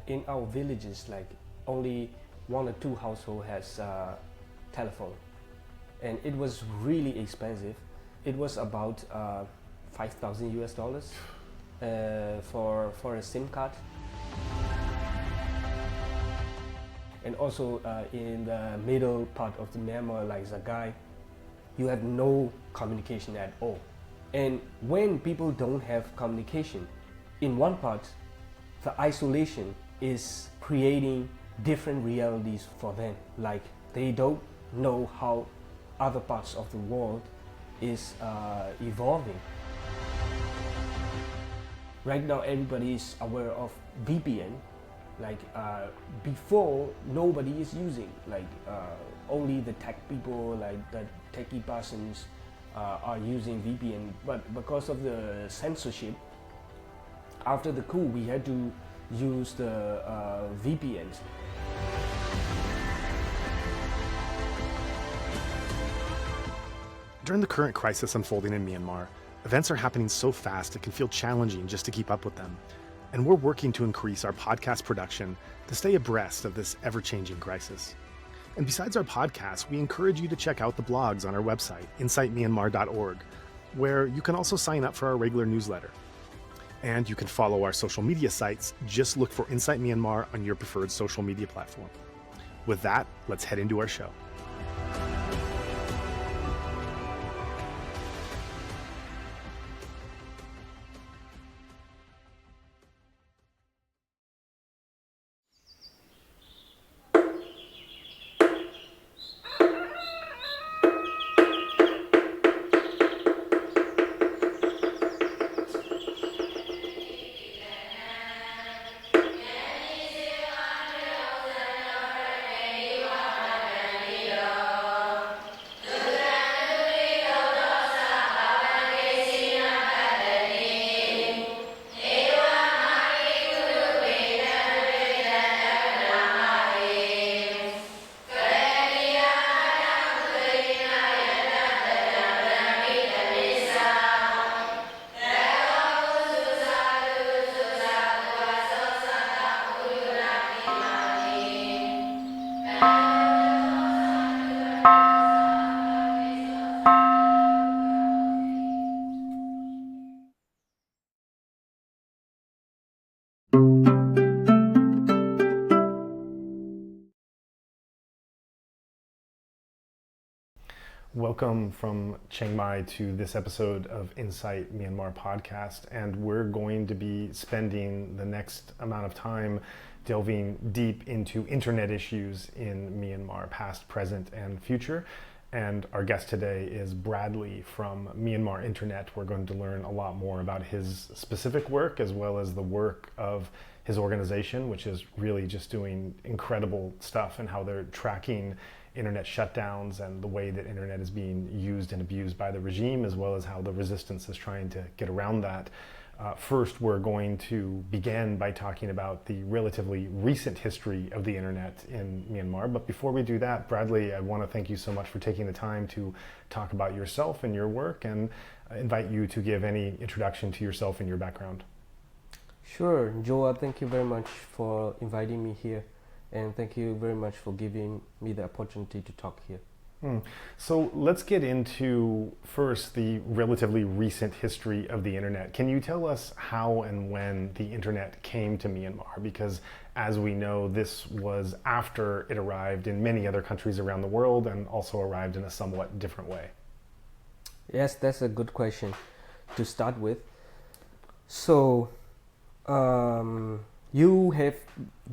in our villages, like only one or two household has telephone, and it was really expensive. It was about 5,000 US dollars for a SIM card. And also in the middle part of the Myanmar, like Zagai, you have no communication at all. And when people don't have communication, in one part, the isolation is creating different realities for them. Like they don't know how other parts of the world is evolving. Right now, everybody is aware of VPN. Like before, nobody is using. Like only the tech people, like the techie persons, are using VPN. But because of the censorship, after the coup, we had to use the VPNs. During the current crisis unfolding in Myanmar, events are happening so fast it can feel challenging just to keep up with them. And we're working to increase our podcast production to stay abreast of this ever-changing crisis. And besides our podcast, we encourage you to check out the blogs on our website, insightmyanmar.org, where you can also sign up for our regular newsletter. And you can follow our social media sites. Just look for Insight Myanmar on your preferred social media platform. With that, let's head into our show. Welcome from Chiang Mai to this episode of Insight Myanmar podcast, and we're going to be spending the next amount of time delving deep into internet issues in Myanmar, past, present, and future. And our guest today is Bradley from Myanmar Internet. We're going to learn a lot more about his specific work as well as the work of his organization, which is really just doing incredible stuff, and how they're tracking internet shutdowns and the way that internet is being used and abused by the regime, as well as how the resistance is trying to get around that. First, we're going to begin by talking about the relatively recent history of the internet in Myanmar. But before we do that, Bradley, I want to thank you so much for taking the time to talk about yourself and your work, and invite you to give any introduction to yourself and your background. Sure, Joa, thank you very much for inviting me here. And thank you very much for giving me the opportunity to talk here. So let's get into first the relatively recent history of the internet. Can you tell us how and when the internet came to Myanmar? Because as we know, this was after it arrived in many other countries around the world, and also arrived in a somewhat different way. Yes, that's a good question to start with. So, you have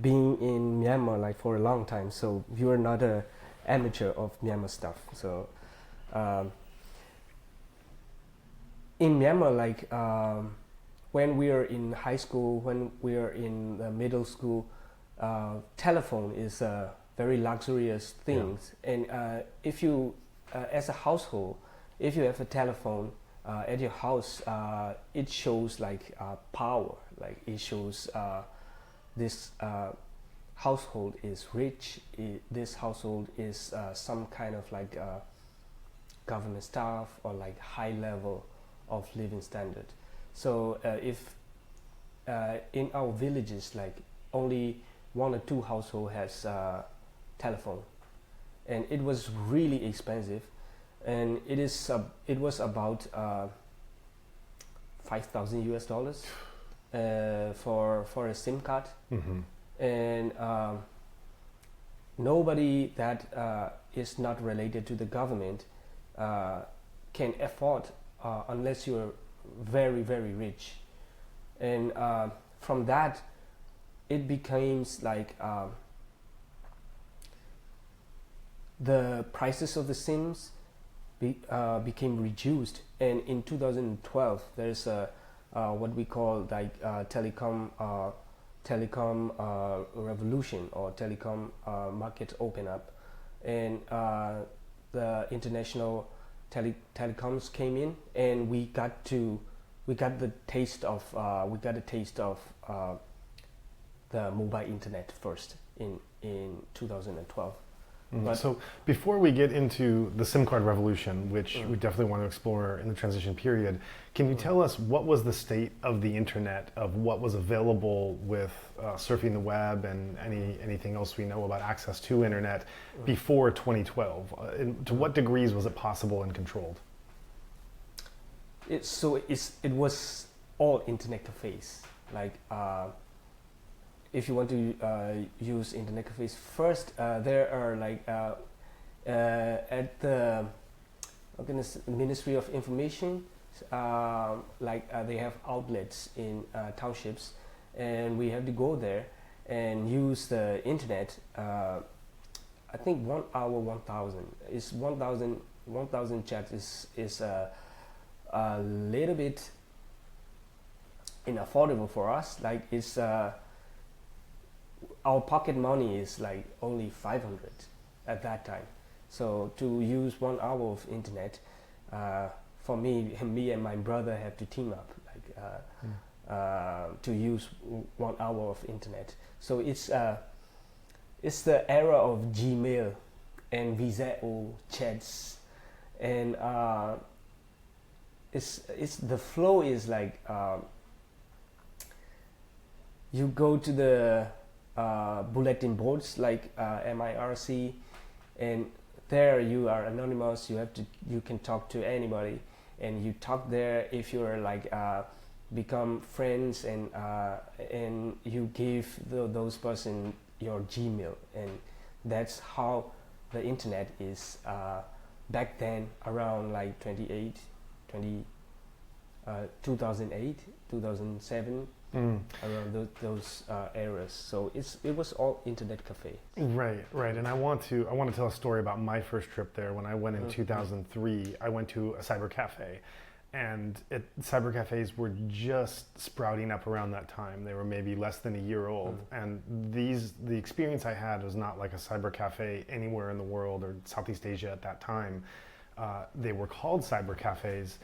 been in Myanmar like for a long time, so you are not an amateur of Myanmar stuff. So in Myanmar, like when we are in high school, when we are in the middle school, telephone is a very luxurious thing. Yeah. And if you, as a household, if you have a telephone at your house, it shows like power, like it shows this household is rich, this household is some kind of like government staff, or like high level of living standard. So if in our villages, like only one or two household has telephone, and it was really expensive, and it was about $5,000 for a SIM card, and nobody that is not related to the government can afford unless you're very, very rich. And from that, it becomes like the prices of the SIMs became reduced. And in 2012, there's a what we call like telecom revolution, or telecom market open up, and the international telecoms came in, and we got the taste of the mobile internet first in 2012. But so before we get into the SIM card revolution, which we definitely want to explore in the transition period, can you tell us what was the state of the internet, of what was available with surfing the web and anything else we know about access to internet before 2012? To what degrees was it possible and controlled? It was all internet cafes. Like if you want to use internet cafes, first there are like at the Ministry of Information, they have outlets in townships, and we have to go there and use the internet. I think 1 hour 1,000 is 1,000 chats is a little bit unaffordable for us. Like it's our pocket money is like only 500 at that time. So to use 1 hour of internet, for me and my brother have to team up to use 1 hour of internet. So it's the era of Gmail and Vizio chats, and it's the flow is like you go to the bulletin boards like MIRC, and there you are anonymous. You can talk to anybody, and you talk there. If you're like become friends, and you give those person your Gmail, and that's how the internet is back then, around like 2008 2007, around those eras. So it was all internet cafe. Right. And I want to tell a story about my first trip there. When I went in 2003, I went to a cyber cafe, and cyber cafes were just sprouting up around that time. They were maybe less than a year old, and the experience I had was not like a cyber cafe anywhere in the world or Southeast Asia at that time. They were called cyber cafes,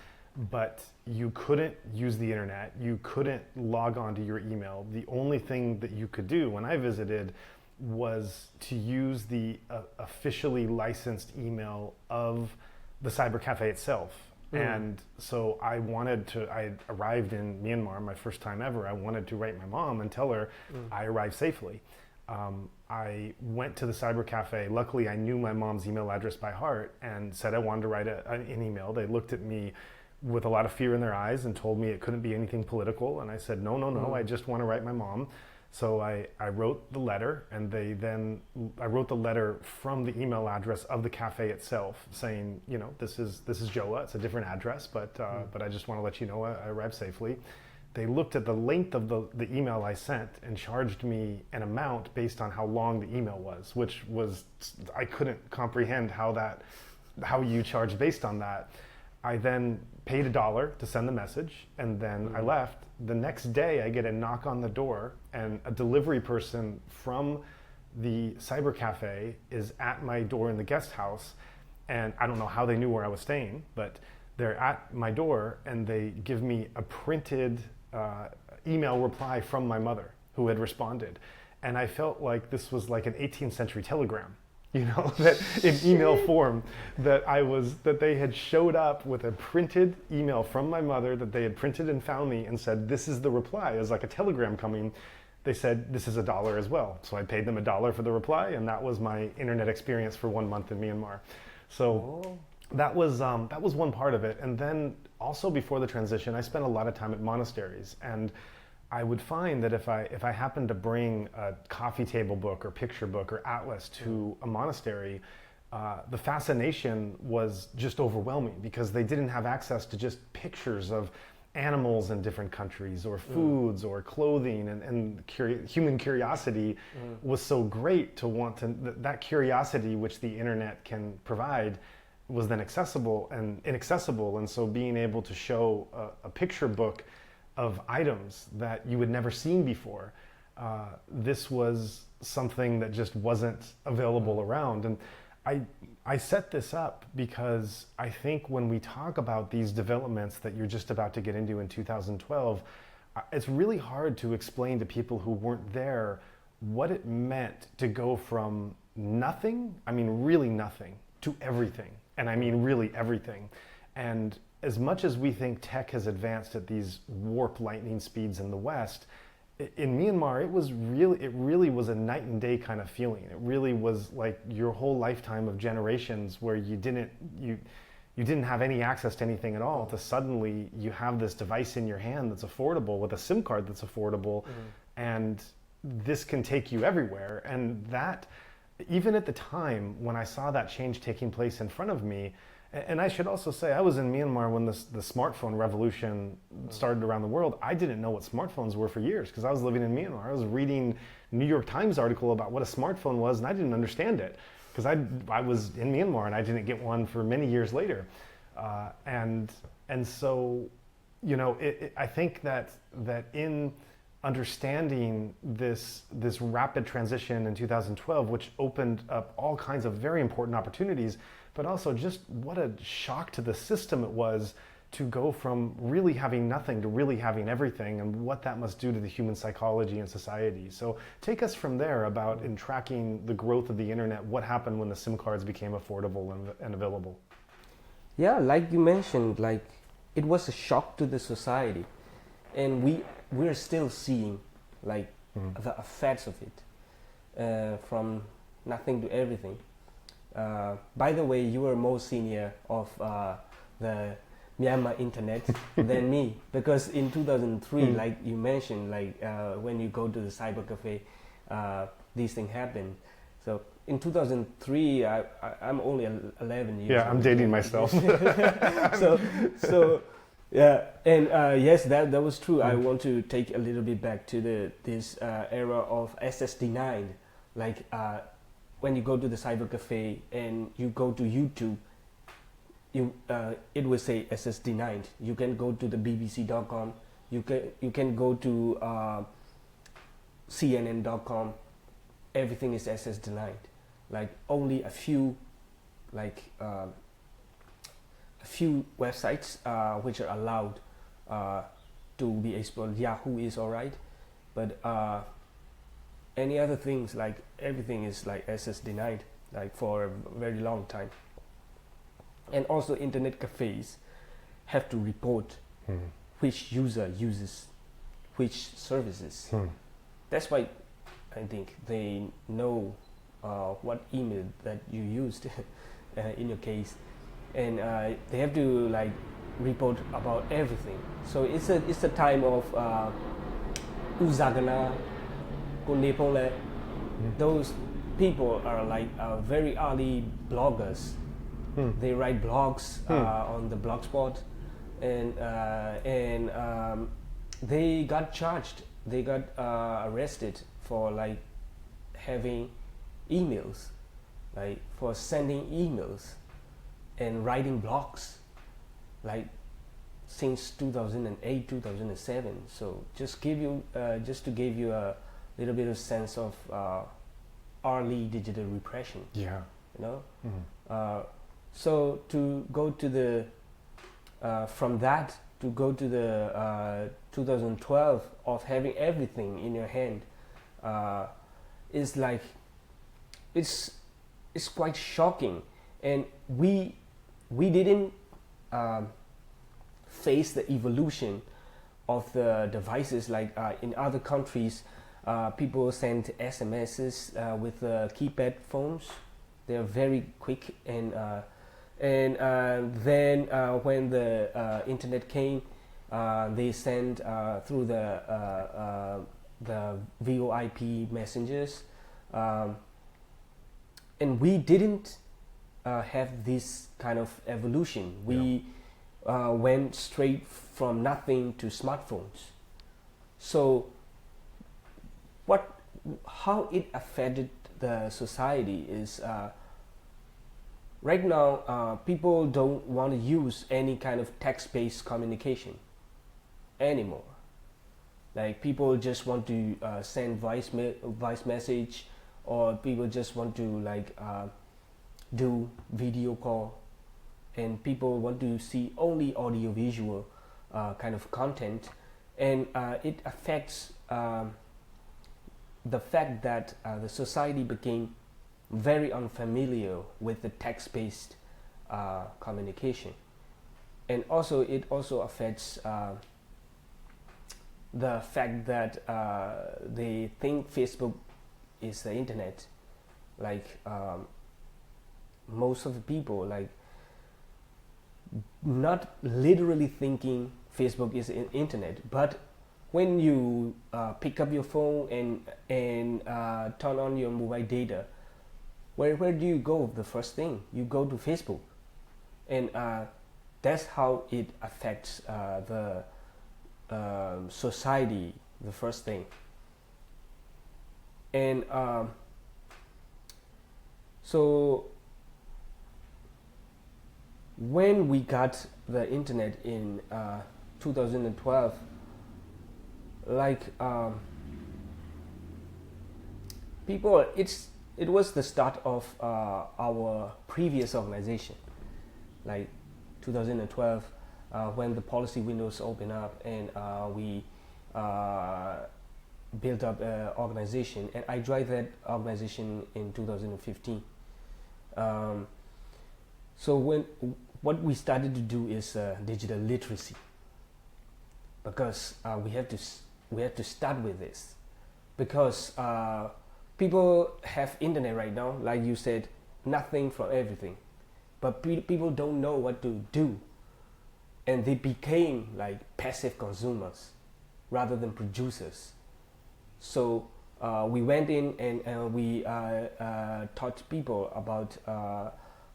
but you couldn't use the internet. You couldn't log on to your email. The only thing that you could do when I visited was to use the officially licensed email of the cyber cafe itself. And so I arrived in Myanmar, my first time ever. I wanted to write my mom and tell her I arrived safely. I went to the cyber cafe. Luckily, I knew my mom's email address by heart, and said I wanted to write an email. They looked at me with a lot of fear in their eyes and told me it couldn't be anything political. And I said, no, I just want to write my mom. So I wrote the letter, and I wrote the letter from the email address of the cafe itself, saying, this is Joa. It's a different address, but I just want to let you know I arrived safely. They looked at the length of the email I sent and charged me an amount based on how long the email was, which was, I couldn't comprehend how you charge based on that. I then paid $1 to send the message, and then I left. The next day, I get a knock on the door, and a delivery person from the cyber cafe is at my door in the guest house, and I don't know how they knew where I was staying, but they're at my door, and they give me a printed email reply from my mother, who had responded. And I felt like this was like an 18th century telegram. That in email form, that they had showed up with a printed email from my mother that they had printed and found me and said, this is the reply. It was like a telegram coming. they said, this is $1 as well. So I paid them $1 for the reply, and that was my internet experience for 1 month in Myanmar. So that was one part of it. And then also before the transition, I spent a lot of time at monasteries, and I would find that if I happened to bring a coffee table book or picture book or atlas to a monastery, the fascination was just overwhelming, because they didn't have access to just pictures of animals in different countries or foods or clothing, and human curiosity was so great to want to, that curiosity which the internet can provide was then accessible and inaccessible. And so being able to show a picture book of items that you had never seen before, this was something that just wasn't available around. And I set this up because I think when we talk about these developments that you're just about to get into in 2012, it's really hard to explain to people who weren't there what it meant to go from nothing, I mean really nothing, to everything. And I mean really everything. And as much as we think tech has advanced at these warp lightning speeds in the West, in Myanmar, it really was a night and day kind of feeling. It really was like your whole lifetime of generations where you didn't have any access to anything at all, to suddenly you have this device in your hand that's affordable with a SIM card that's affordable, and this can take you everywhere. And that, even at the time when I saw that change taking place in front of me, and I should also say, I was in Myanmar when the smartphone revolution started around the world. I didn't know what smartphones were for years, because I was living in Myanmar. I was reading New York Times article about what a smartphone was, and I didn't understand it, because I was in Myanmar and I didn't get one for many years later. And so, you know, I think that in understanding this rapid transition in 2012, which opened up all kinds of very important opportunities, but also just what a shock to the system it was to go from really having nothing to really having everything, and what that must do to the human psychology and society. So take us from there about, in tracking the growth of the internet, what happened when the SIM cards became affordable and available. Yeah, like you mentioned, like it was a shock to the society, and we're still seeing like the effects of it, from nothing to everything. By the way, you are more senior of the Myanmar internet than me, because in 2003, like you mentioned, like when you go to the cyber cafe, these things happen. So in 2003, I'm only 11 years old. Yeah, I'm dating myself. so yeah, and yes, that was true. I want to take a little bit back to this era of SS-denied, like when you go to the cyber cafe and you go to YouTube, it will say SS-denied. You can go to the BBC.com. You can go to CNN.com. Everything is SS-denied. Like only a few websites which are allowed to be explored. Yahoo is alright, but any other things, like everything is like SS-denied, like for a very long time. And also internet cafes have to report which user uses which services. That's why I think they know what email that you used in your case, and they have to like report about everything. So it's a time of Uzagana, Kunepole. Those people are like very early bloggers. They write blogs on the blogspot, and they got charged. They got arrested for like having emails, like for sending emails and writing blogs, like since 2008, 2007. So just to give you a little bit of sense of early digital repression. Yeah. You know. So to go to the from that to go to the 2012 of having everything in your hand is like it's quite shocking, and we didn't face the evolution of the devices like in other countries. People send SMSs with keypad phones. They're very quick, and then when the internet came, they send through the VoIP messengers, and we didn't have this kind of evolution. We went straight from nothing to smartphones. So how it affected the society is, right now people don't want to use any kind of text-based communication anymore. Like, people just want to send voice message, or people just want to do video call, and people want to see only audio visual kind of content, and it affects the fact that the society became very unfamiliar with the text-based communication, and also it also affects the fact that they think Facebook is the internet. Like, most of the people, like, not literally thinking Facebook is an internet, but when you pick up your phone and turn on your mobile data, where do you go? The first thing you go to Facebook, and that's how it affects the society, the first thing. And so when we got the internet in 2012, like, people, it was the start of our previous organization, like 2012, when the policy windows opened up, and we built up an organization, and I joined that organization in 2015. So what we started to do is digital literacy, because we have to start with this, because people have internet right now, like you said, nothing from everything, but people don't know what to do, and they became like passive consumers rather than producers. So we went in and we taught people about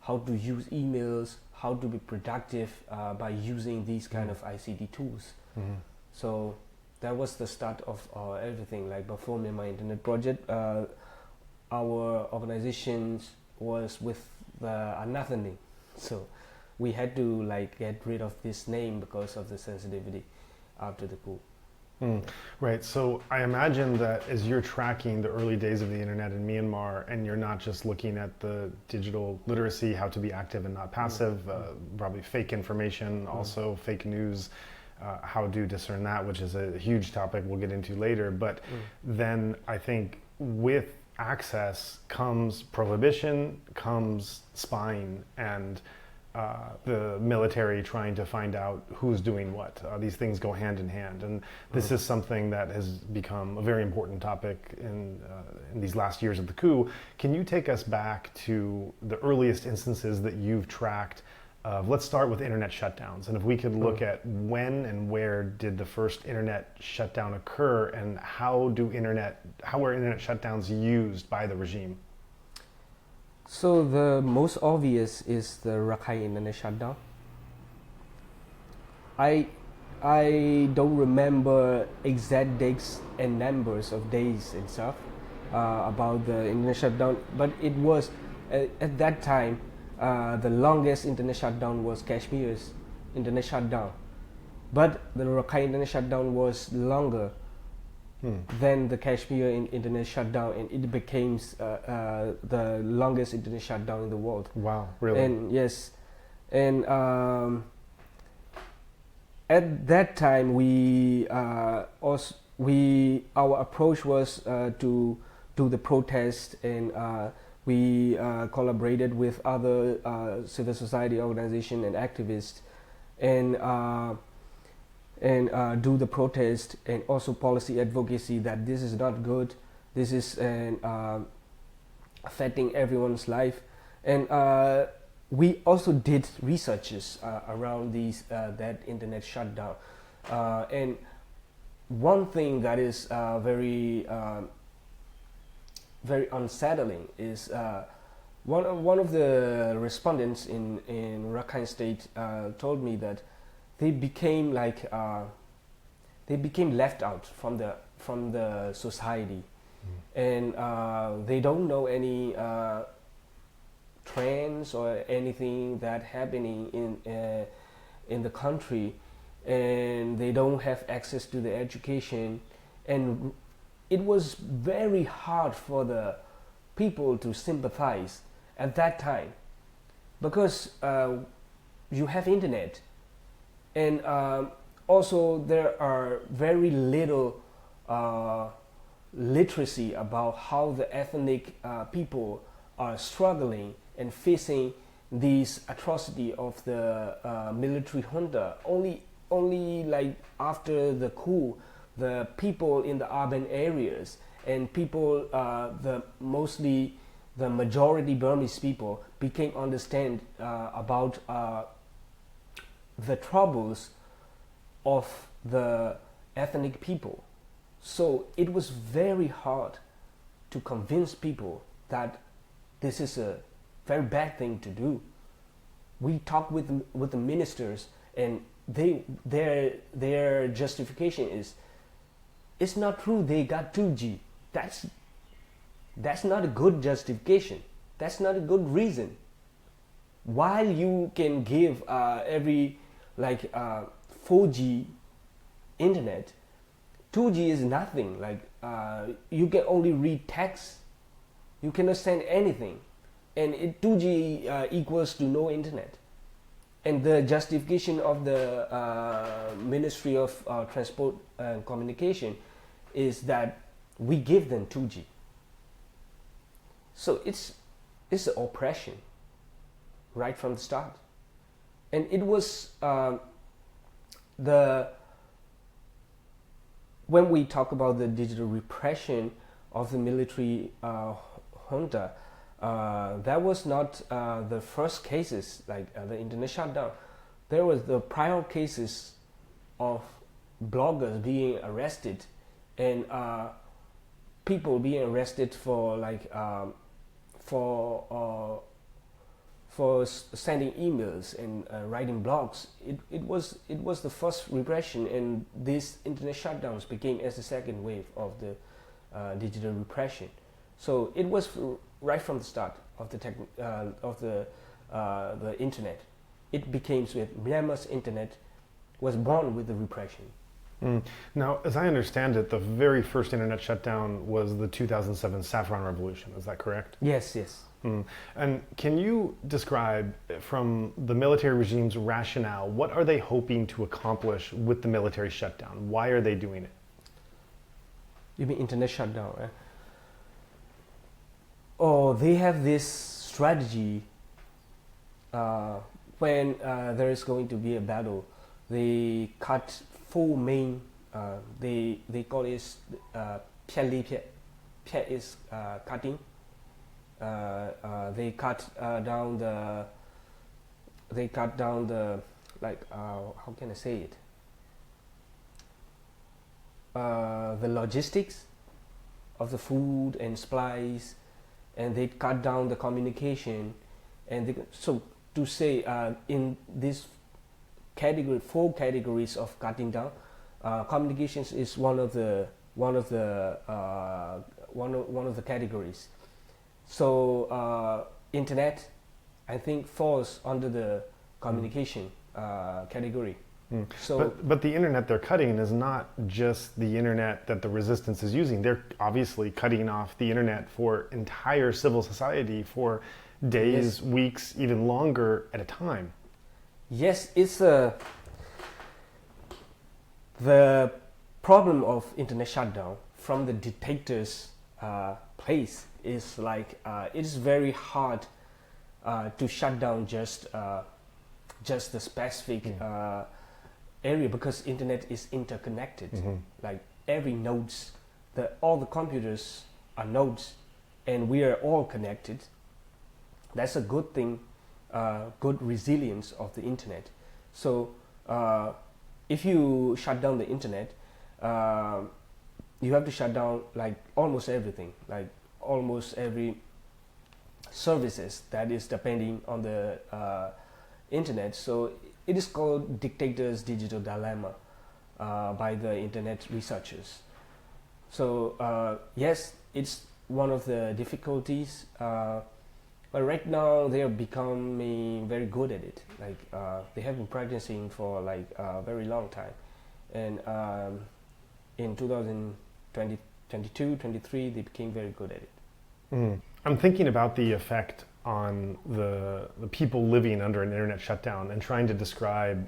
how to use emails, how to be productive by using these kind of ICT tools. So that was the start of everything. Like, before Myanmar Internet Project, our organization was with another name. So we had to get rid of this name because of the sensitivity after the coup. Right. So I imagine that as you're tracking the early days of the internet in Myanmar, and you're not just looking at the digital literacy, how to be active and not passive, probably fake information, also fake news, how to discern that, which is a huge topic we'll get into later. But then I think with access comes prohibition, comes spying, and the military trying to find out who's doing what. These things go hand in hand, and this is something that has become a very important topic in these last years of the coup. Can you take us back to the earliest instances that you've tracked? Let's start with internet shutdowns, and if we could look at when and where did the first internet shutdown occur, and how were internet shutdowns used by the regime? So the most obvious is the Rakhine internet shutdown. I don't remember exact dates and numbers of days and stuff about the internet shutdown, but it was at that time the longest internet shutdown was Kashmir's internet shutdown, but the Rakhine internet shutdown was longer than the Kashmir internet shutdown, and it became the longest internet shutdown in the world. Wow, really? And yes, and at that time our approach was to do the protest, and we collaborated with other civil society organizations and activists, and and do the protest and also policy advocacy that this is not good, this is affecting everyone's life. And we also did researches around these that internet shutdown. And one thing that is very unsettling is one of the respondents in Rakhine State told me that they became left out from the society, and they don't know any trends or anything that happening in the country, and they don't have access to the education, and it was very hard for the people to sympathize at that time, because you have internet, and also there are very little literacy about how the ethnic people are struggling and facing these atrocity of the military junta. Only like after the coup, the people in the urban areas and people, mostly the majority Burmese people, became understand about the troubles of the ethnic people. So it was very hard to convince people that this is a very bad thing to do. We talked with the ministers, and their justification is, it's not true they got 2G. That's not a good justification. That's not a good reason. While you can give every 4G internet, 2G is nothing. You can only read text. You cannot send anything, and 2G equals to no internet. And the justification of the Ministry of Transport and Communication is that we give them 2G. So it's an oppression right from the start. And it was when we talk about the digital repression of the military junta, that was not the first cases like the internet shutdown. There was the prior cases of bloggers being arrested, and people being arrested for sending emails and writing blogs. It was the first repression, and these internet shutdowns became as the second wave of the digital repression. So it was right from the start of the internet. It became with Myanmar's internet was born with the repression. Now, as I understand it, the very first internet shutdown was the 2007 Saffron Revolution. Is that correct? Yes. And can you describe, from the military regime's rationale, what are they hoping to accomplish with the military shutdown? Why are they doing it? You mean internet shutdown, right? Oh, they have this strategy when there is going to be a battle. They cut four main. They call it Piat Li Piat. Piat is cutting. They cut down the. They cut down the how can I say it? The logistics of the food and supplies, and they cut down the communication, and so to say in this category, 4 categories of cutting down, communications is one of the categories. So internet, I think, falls under the communication category. So, but the internet they're cutting is not just the internet that the resistance is using. They're obviously cutting off the internet for entire civil society for days, yes, weeks, even longer at a time. Yes, it's the problem of internet shutdown from the dictator's place is it is very hard to shut down just the specific area, because internet is interconnected. Mm-hmm. Like every nodes, all the computers are nodes, and we are all connected. That's a good thing, good resilience of the internet. So if you shut down the internet, you have to shut down like almost everything, like almost every services that is depending on the internet. So it is called dictator's digital dilemma by the internet researchers. So yes, it's one of the difficulties, but right now they are becoming very good at it. Like they have been practicing for like a very long time, and in 2022, 23, they became very good at it. Mm. I'm thinking about the effect on the people living under an internet shutdown and trying to describe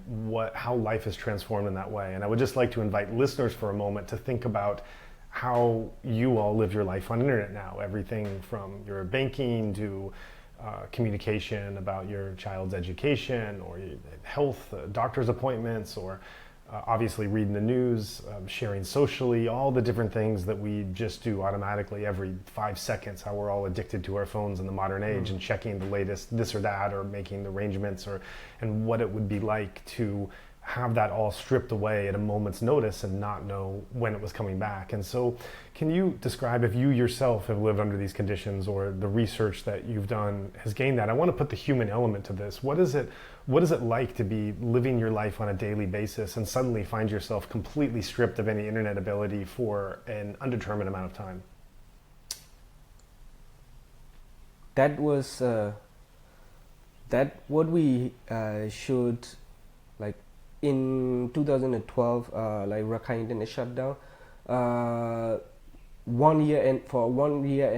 how life is transformed in that way. And I would just like to invite listeners for a moment to think about how you all live your life on internet now. Everything from your banking to communication about your child's education or health, doctor's appointments, or obviously reading the news, sharing socially, all the different things that we just do automatically every 5 seconds, how we're all addicted to our phones in the modern age and checking the latest this or that or making arrangements, and what it would be like to have that all stripped away at a moment's notice and not know when it was coming back. And so can you describe, if you yourself have lived under these conditions or the research that you've done has gained that? I want to put the human element to this. What is it like to be living your life on a daily basis and suddenly find yourself completely stripped of any internet ability for an undetermined amount of time? That was what we should, like in 2012, like Rakhine Internet shutdown. 1 year, and for 1 year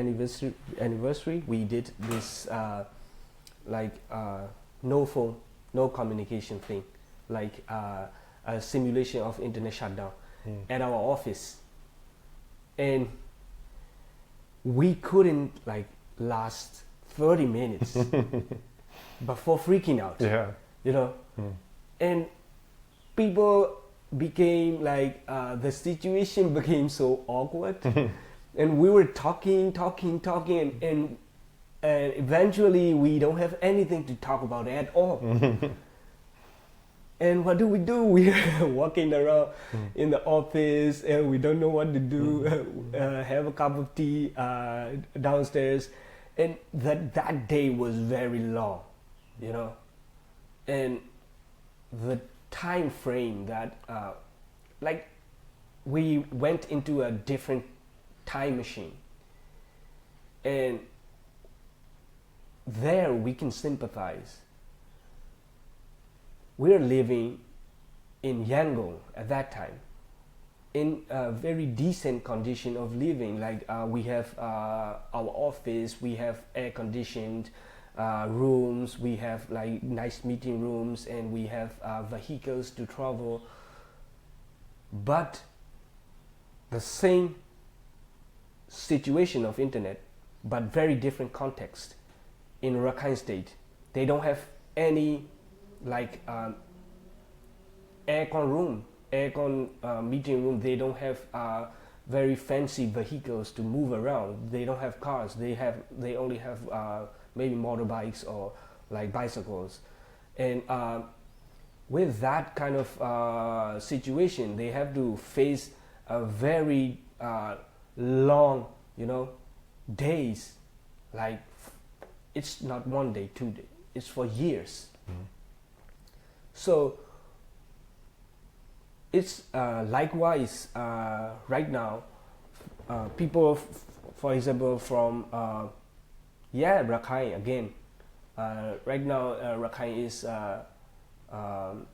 anniversary, we did this no phone, no communication thing, like a simulation of internet shutdown at our office, and we couldn't like last 30 minutes before freaking out. Yeah, you know, and people became like the situation became so awkward, and we were talking, and eventually we don't have anything to talk about at all. And what do? We're walking around in the office and we don't know what to do. Have a cup of tea downstairs, and that day was very long, you know, and the time frame that like we went into a different time machine, and there we can sympathize. We're living in Yangon at that time, in a very decent condition of living. Like we have our office, we have air-conditioned rooms, we have like nice meeting rooms, and we have vehicles to travel. But the same situation of internet, but very different context. In Rakhine State, they don't have any like aircon meeting room. They don't have very fancy vehicles to move around. They don't have cars. They only have maybe motorbikes or like bicycles. And with that kind of situation, they have to face a very long, you know, days. Like it's not 1 day, 2 days. It's for years. So it's likewise right now. People, for example, from Rakhine again. Right now, Rakhine is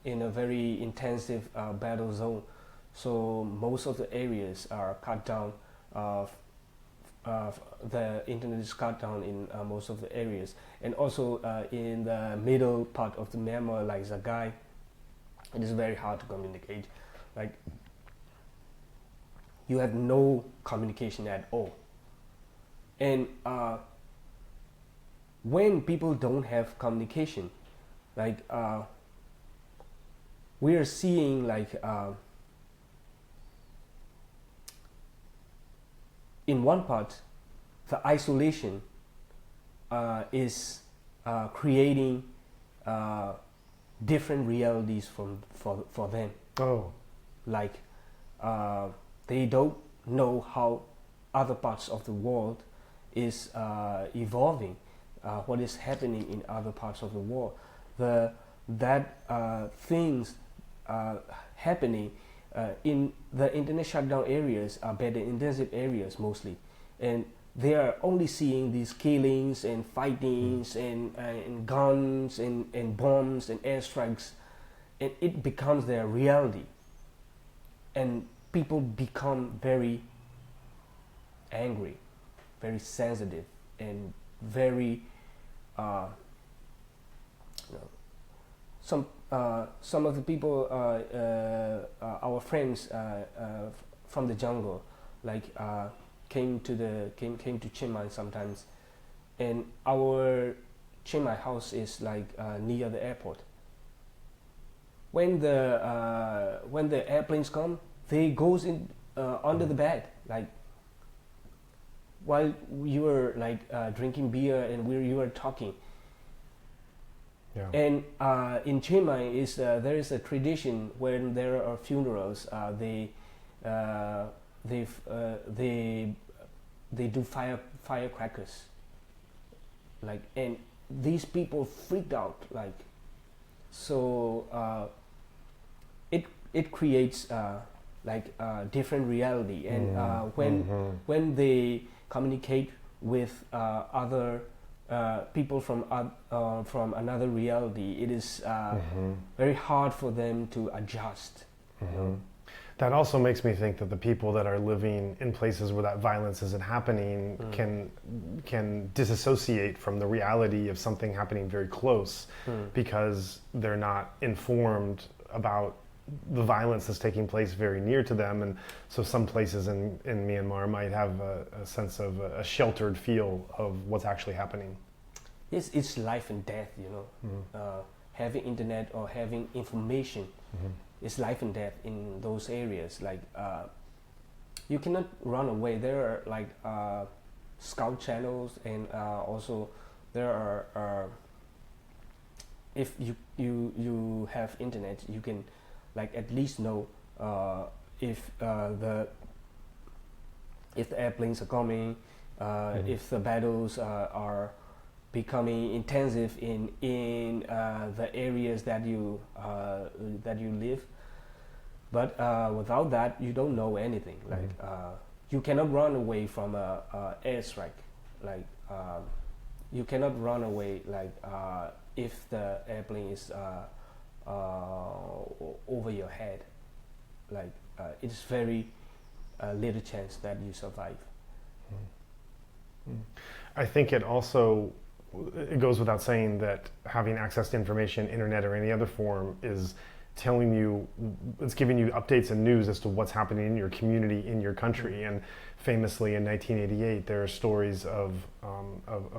in a very intensive battle zone. So most of the areas are cut down. The internet is cut down in most of the areas, and also in the middle part of the Myanmar, like Zagai, it is very hard to communicate. Like you have no communication at all, and when people don't have communication, like we are seeing like in one part, the isolation is creating different realities for them. Oh, Like they don't know how other parts of the world is evolving, what is happening in other parts of the world. Things happening in the internet shutdown areas are better intensive areas mostly, and they are only seeing these killings and fightings and guns and bombs and airstrikes, and it becomes their reality, and people become very angry, very sensitive, and very some of the people, our friends from the jungle, like came to Chiang Mai sometimes, and our Chiang Mai house is like near the airport. When the airplanes come, they goes in under the bed, like while you were like drinking beer and you were talking. yeah. And in Chiang Mai there is a tradition when there are funerals, they do firecrackers, like, and these people freaked out, like, so it creates like different reality, and when they communicate with other people from another reality, it is very hard for them to adjust. You know? That also makes me think that the people that are living in places where that violence isn't happening can disassociate from the reality of something happening very close because they're not informed about the violence that's taking place very near to them. And so some places in Myanmar might have a sense of a sheltered feel of what's actually happening. Yes, it's life and death, you know. Having internet or having information is life and death in those areas. Like you cannot run away. There are like scout channels, and also there are if you have internet, you can like at least know if the airplanes are coming, if the battles are becoming intensive in the areas that you live. But without that, you don't know anything. Like you cannot run away from a airstrike. Like you cannot run away like if the airplane is over your head. Like it's very little chance that you survive. I think it goes without saying that having access to information, internet or any other form, is telling you, it's giving you updates and news as to what's happening in your community, in your country. And famously in 1988, there are stories of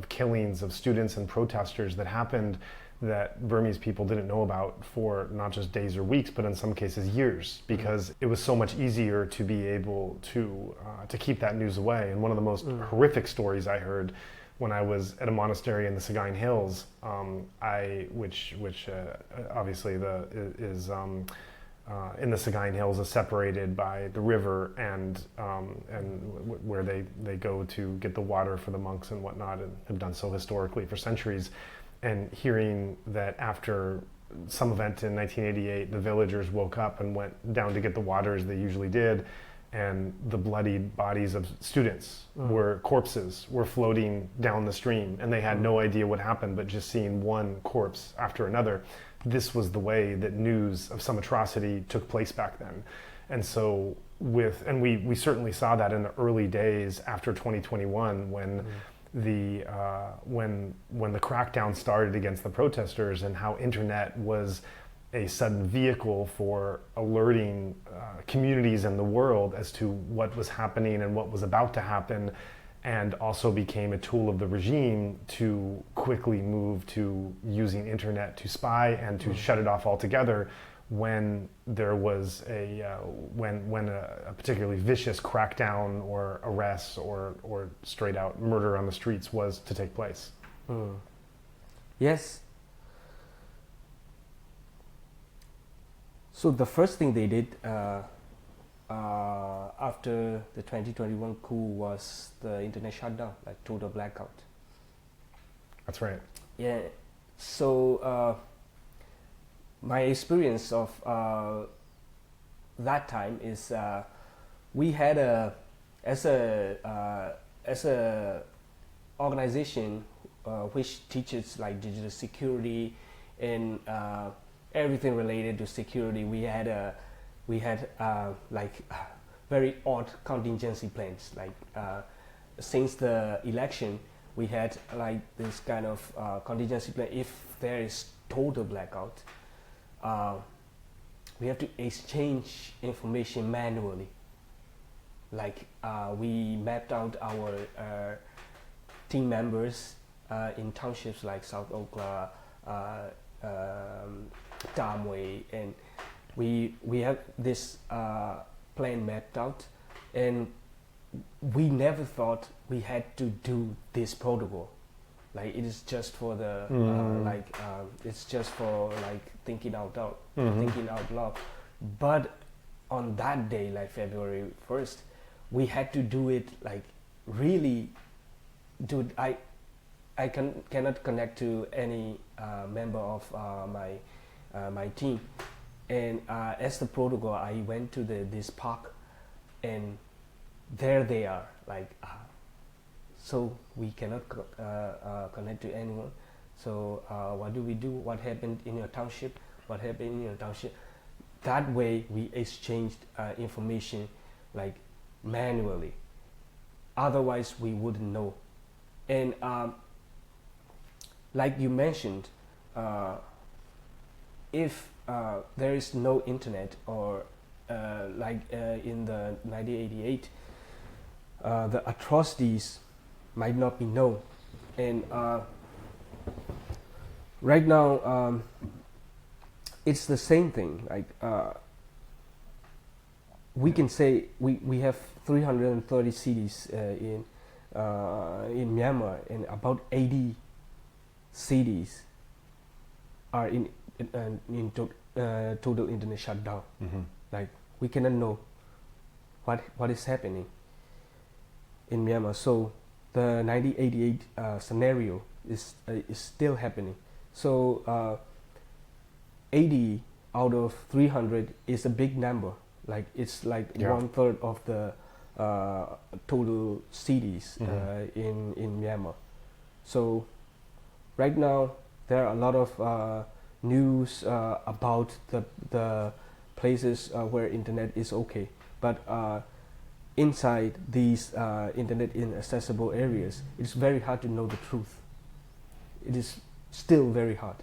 killings of students and protesters that happened that Burmese people didn't know about for not just days or weeks, but in some cases years, because it was so much easier to be able to keep that news away. And one of the most horrific stories I heard when I was at a monastery in the Sagaing Hills, which obviously is in the Sagaing Hills, is separated by the river and where they go to get the water for the monks and whatnot, and have done so historically for centuries. And hearing that after some event in 1988, the villagers woke up and went down to get the water as they usually did, and the bloodied bodies of students corpses were floating down the stream, and they had no idea what happened, but just seeing one corpse after another. This was the way that news of some atrocity took place back then. And so we certainly saw that in the early days after 2021, when when the crackdown started against the protesters, and how internet was a sudden vehicle for alerting communities in the world as to what was happening and what was about to happen, and also became a tool of the regime to quickly move to using internet to spy and to shut it off altogether, when there was when a particularly vicious crackdown or arrests or straight out murder on the streets was to take place. Yes. So the first thing they did after the 2021 coup was the internet shutdown, like total blackout. That's right. Yeah. So my experience of that time is we had as a organization which teaches like digital security and everything related to security. We had like very odd contingency plans. Like since the election, we had like this kind of contingency plan. If there is total blackout, we have to exchange information manually. Like we mapped out our team members in townships like South Oakland, Damway, and we have this plan mapped out, and we never thought we had to do this protocol. Like it is just for the it's just for like thinking out loud. But on that day, like February 1st, we had to do it like really. Dude, I cannot connect to any member of my team, and as the protocol, I went to this park, and there they are. Like, so we cannot connect to anyone. So what do we do? What happened in your township? What happened in your township? That way, we exchanged information like manually. Otherwise, we wouldn't know. And like you mentioned, if there is no internet or like in the 1988, the atrocities might not be known. And right now, it's the same thing. Like we can say we have 330 cities in Myanmar, and about 80 cities are in total internet shutdown. Mm-hmm. Like we cannot know what is happening in Myanmar. So the 1988 scenario is still happening. So 80 out of 300 is a big number. Like it's like 1/3 of the total cities in Myanmar. So right now there are a lot of news about the places where internet is okay, but inside these internet inaccessible areas, it's very hard to know the truth. It is still very hard.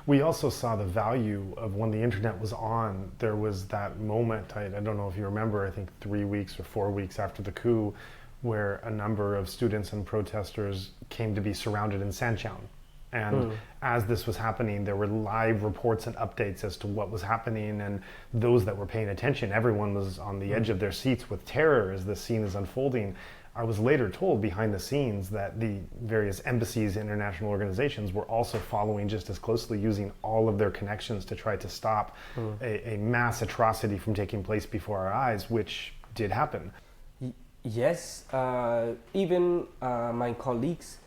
We also saw the value of when the internet was on. There was that moment, I don't know if you remember, I think 3 weeks or 4 weeks after the coup, where a number of students and protesters came to be surrounded in Sancheon. And as this was happening, there were live reports and updates as to what was happening, and those that were paying attention, everyone was on the edge of their seats with terror as the scene is unfolding. I was later told behind the scenes that the various embassies, international organizations were also following just as closely, using all of their connections to try to stop a mass atrocity from taking place before our eyes, which did happen. Yes, even my colleagues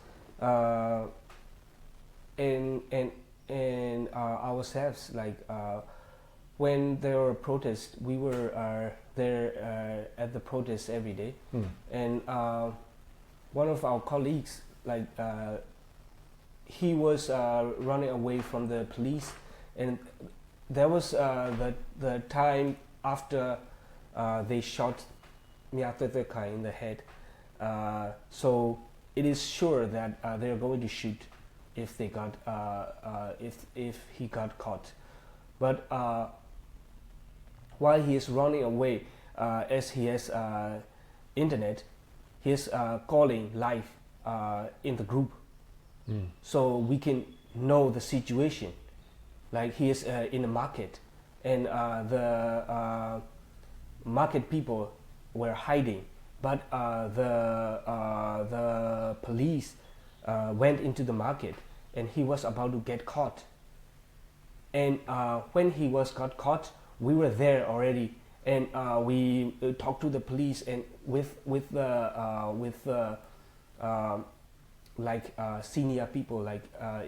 and ourselves, like when there were protests, we were there at the protests every day. And one of our colleagues, like he was running away from the police, and there was the time after they shot Myatetekai in the head. So it is sure that they are going to shoot if they got if he got caught. But while he is running away, as he has internet, he is calling live in the group, so we can know the situation. Like he is in the market, and the market people were hiding, but the police went into the market, and he was about to get caught. And when he got caught, we were there already, and we talked to the police, and with the senior people,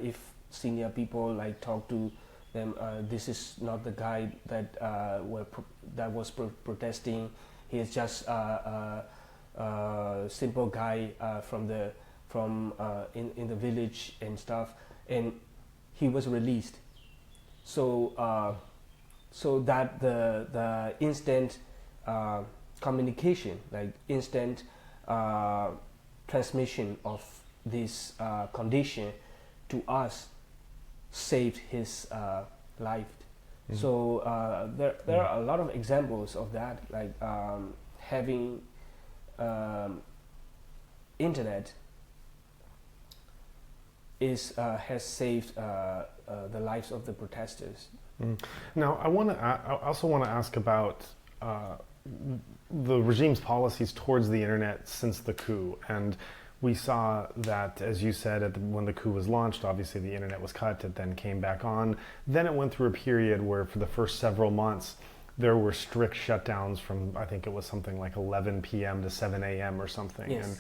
if senior people talk to them, this is not the guy that was protesting. He is just a simple guy in the village and stuff, and he was released. So that the instant communication, instant transmission of this condition to us, saved his life. Mm-hmm. So there are a lot of examples of that, having internet has saved the lives of the protesters. Now, I also want to ask about the regime's policies towards the internet since the coup. And we saw that, as you said, when the coup was launched, obviously the internet was cut. It then came back on. Then it went through a period where, for the first several months, there were strict shutdowns from, I think it was something like 11 p.m. to 7 a.m. or something. Yes. And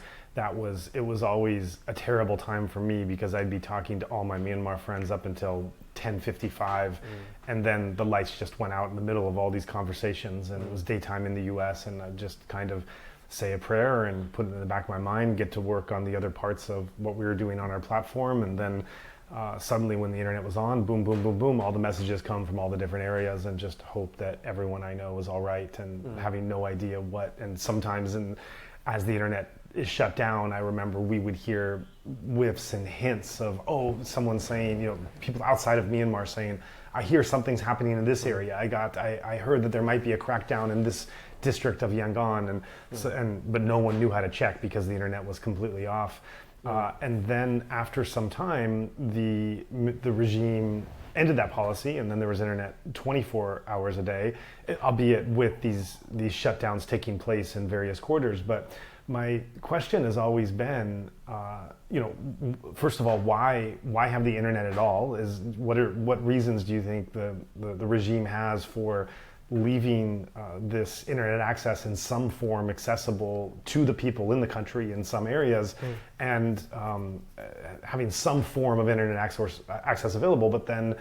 it was always a terrible time for me, because I'd be talking to all my Myanmar friends up until 10:55, and then the lights just went out in the middle of all these conversations, and it was daytime in the US, and I'd just kind of say a prayer and put it in the back of my mind, get to work on the other parts of what we were doing on our platform, and then suddenly when the internet was on, boom, boom, boom, boom, all the messages come from all the different areas, and just hope that everyone I know is all right, and having no idea what. And sometimes as the internet is shut down, I remember we would hear whiffs and hints of, someone saying, people outside of Myanmar saying, I hear something's happening in this area. I heard that there might be a crackdown in this district of Yangon, but no one knew how to check because the internet was completely off. And then after some time, the regime ended that policy, and then there was internet 24 hours a day, albeit with these shutdowns taking place in various quarters. But my question has always been, first of all, why have the internet at all? What reasons do you think the regime has for leaving this internet access in some form accessible to the people in the country in some areas, and having some form of internet access available, but then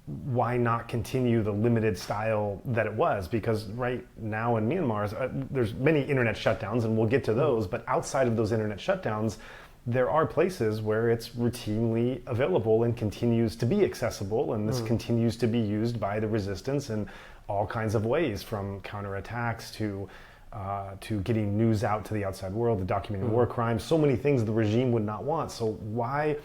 why not continue the limited style that it was? Because right now in Myanmar, there's many internet shutdowns, and we'll get to those, but outside of those internet shutdowns, there are places where it's routinely available and continues to be accessible, and this continues to be used by the resistance in all kinds of ways, from counterattacks to getting news out to the outside world, to documenting war crimes, so many things the regime would not want. So why?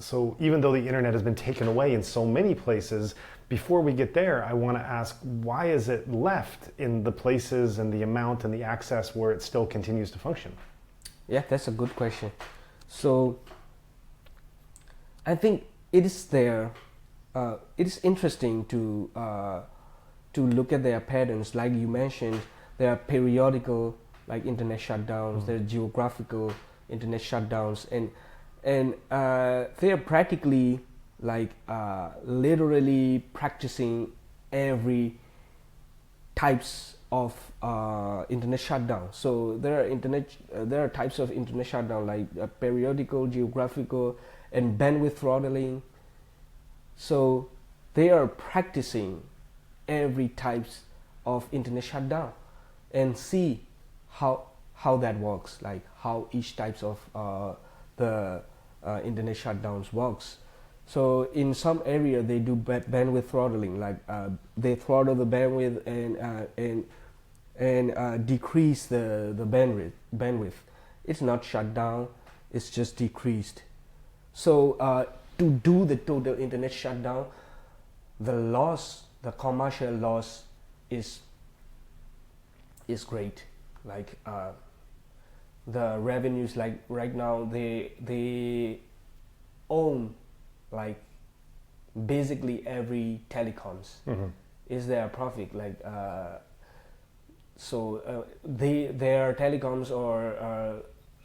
So even though the internet has been taken away in so many places, before we get there, I want to ask, why is it left in the places and the amount and the access where it still continues to function? Yeah, that's a good question. So I think it is there. It is interesting to look at their patterns. Like you mentioned, there are periodical internet shutdowns. There are geographical internet shutdowns, and they are practically literally practicing every types of internet shutdown. So there are types of internet shutdown, like periodical, geographical, and bandwidth throttling. So they are practicing every types of internet shutdown, and see how that works, like how each types of the internet shutdowns works. So in some area they do bandwidth throttling, they throttle the bandwidth and decrease the bandwidth. It's not shut down, it's just decreased. So to do the total internet shutdown, the commercial loss is great. The revenues, right now they own basically every telecoms is their profit. Like their telecoms or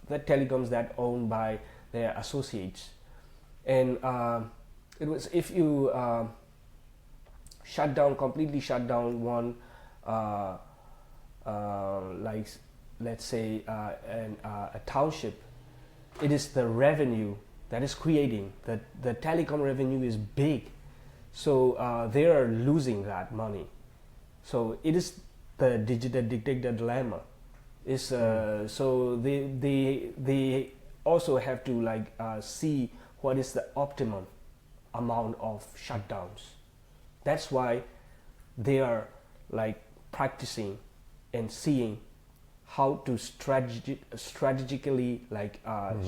the telecoms that owned by their associates, and it was if you completely shut down one, like let's say a township, it is the revenue that is creating the telecom revenue is big, so they are losing that money. So it is the digital dictator dilemma. Is so they also have to like see what is the optimum amount of shutdowns. That's why they are like practicing and seeing how to strategically like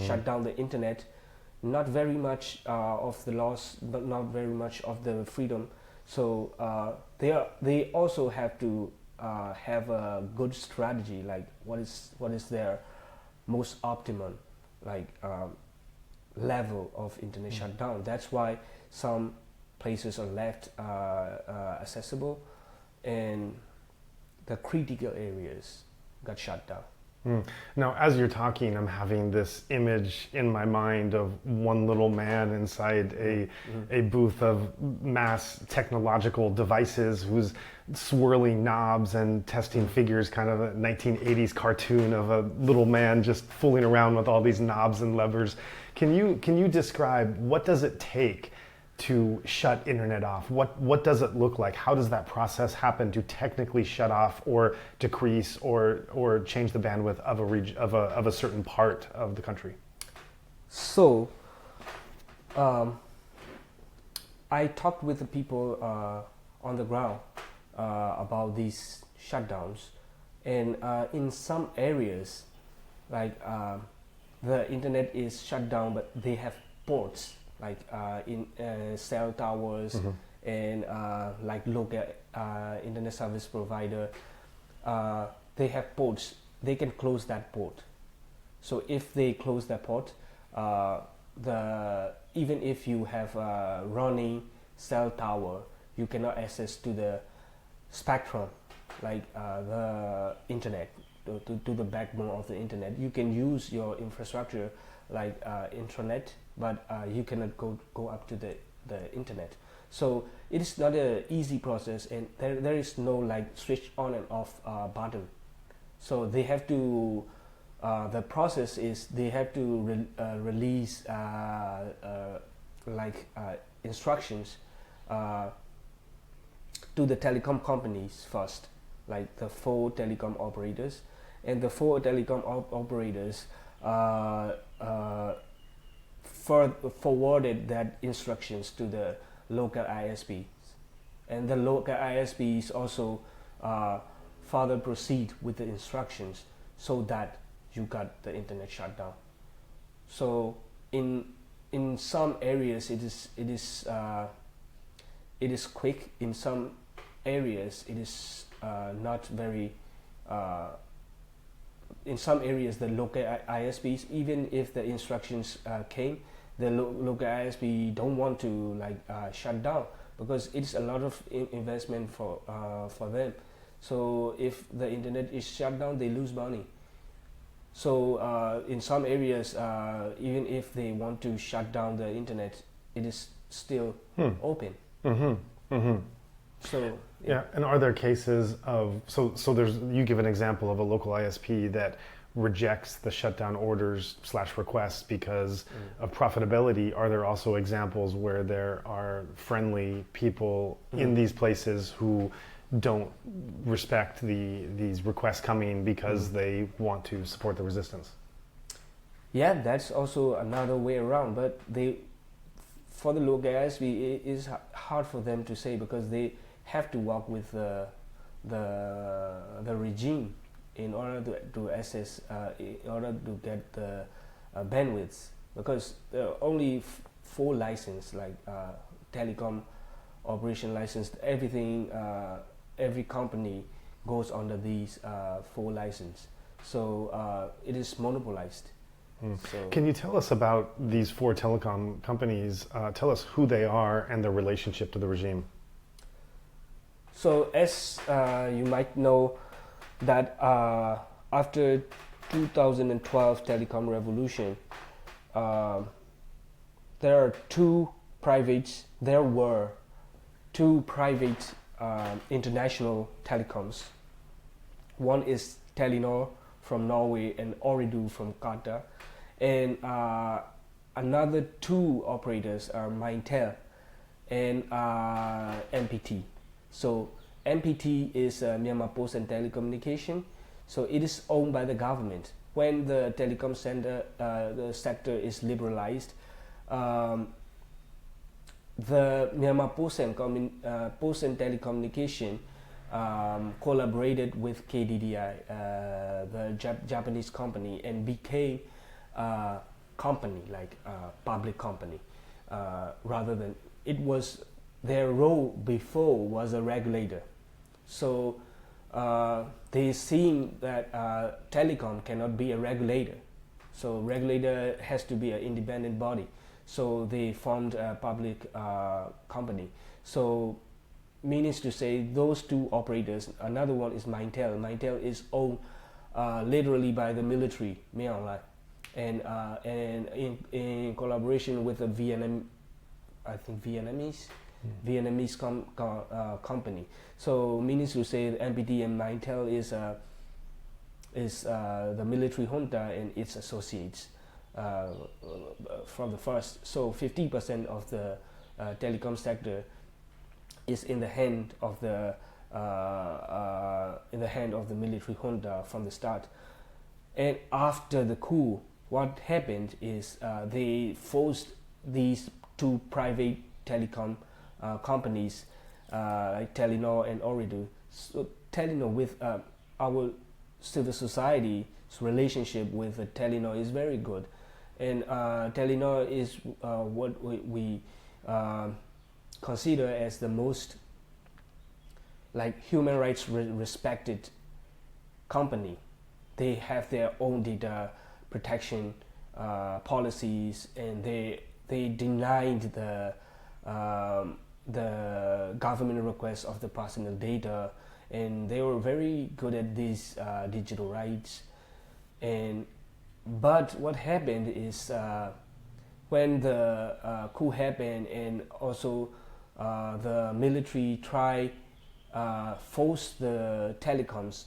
shut down the internet. Not very much of the loss, but not very much of the freedom. So they also have to have a good strategy, like what is their most optimum like level of internet shutdown. That's why some places are left accessible, and the critical areas got shut down. Now, as you're talking, I'm having this image in my mind of one little man inside a booth of mass technological devices who's swirling knobs and testing figures, kind of a 1980s cartoon of a little man just fooling around with all these knobs and levers. Can you describe what does it take to shut internet off? What does it look like? How does that process happen to technically shut off or decrease or change the bandwidth of a certain part of the country? So I talked with the people on the ground about these shutdowns, and in some areas like the internet is shut down, but they have ports like in cell towers and like local internet service provider, they have ports. They can close that port. So if they close that port, even if you have a running cell tower, you cannot access to the spectrum, like the internet, to the backbone of the internet. You can use your infrastructure like intranet, but you cannot go up to the internet. So it is not an easy process, and there is no like switch on and off button. So they have to the process is they have to release instructions to the telecom companies first, like the 4 telecom operators, and the 4 telecom operators forwarded that instructions to the local ISPs, and the local ISPs also further proceed with the instructions so that you got the internet shut down. So in some areas it is quick. In some areas it is not very. In some areas, the local ISPs, even if the instructions came, the local ISP don't want to like shut down, because it's a lot of investment for them. So if the internet is shut down, they lose money. So in some areas, even if they want to shut down the internet, it is still open. So yeah, and are there cases of so there's, you give an example of a local ISP that rejects the shutdown orders / requests because of profitability. Are there also examples where there are friendly people in these places who don't respect these requests coming because they want to support the resistance? Yeah, that's also another way around, but for the local ISP, it is hard for them to say, because they have to work with the regime in order to access, in order to get the bandwidths, because there are only 4 licenses, like telecom operation license. Everything, every company goes under these 4 licenses. So it is monopolized. So, Can you tell us about these four telecom companies? Tell us who they are and their relationship to the regime. so as you might know, that after 2012 telecom revolution, uh, there were two private international telecoms. One is Telenor from Norway and Ooredoo from Qatar, and another two operators are Mintel and MPT. So MPT is Myanmar Post and Telecommunication. So it is owned by the government. When the telecom the sector is liberalized, the Myanmar Post and Telecommunication collaborated with KDDI, the Japanese company, and became a company, like a public company, rather than it was their role before was a regulator. So they seen that telecom cannot be a regulator. So regulator has to be an independent body. So they formed a public company. So means to say those two operators, another one is Mintel. Mintel is owned literally by the military, Myanmar, and in collaboration with the Vietnamese company. So means to say the MPT and Mintel is the military junta and its associates from the first. So 50% of the telecom sector is in the hand of the military junta from the start. And after the coup, what happened is they forced these two private telecom companies like Telenor and Ooredoo. So Telenor, with our civil society's relationship with Telenor is very good, and Telenor is what we consider as the most like human rights respected company. They have their own data protection policies, and they denied the government request of the personal data, and they were very good at these digital rights. But what happened is when the coup happened, and also the military forced the telecoms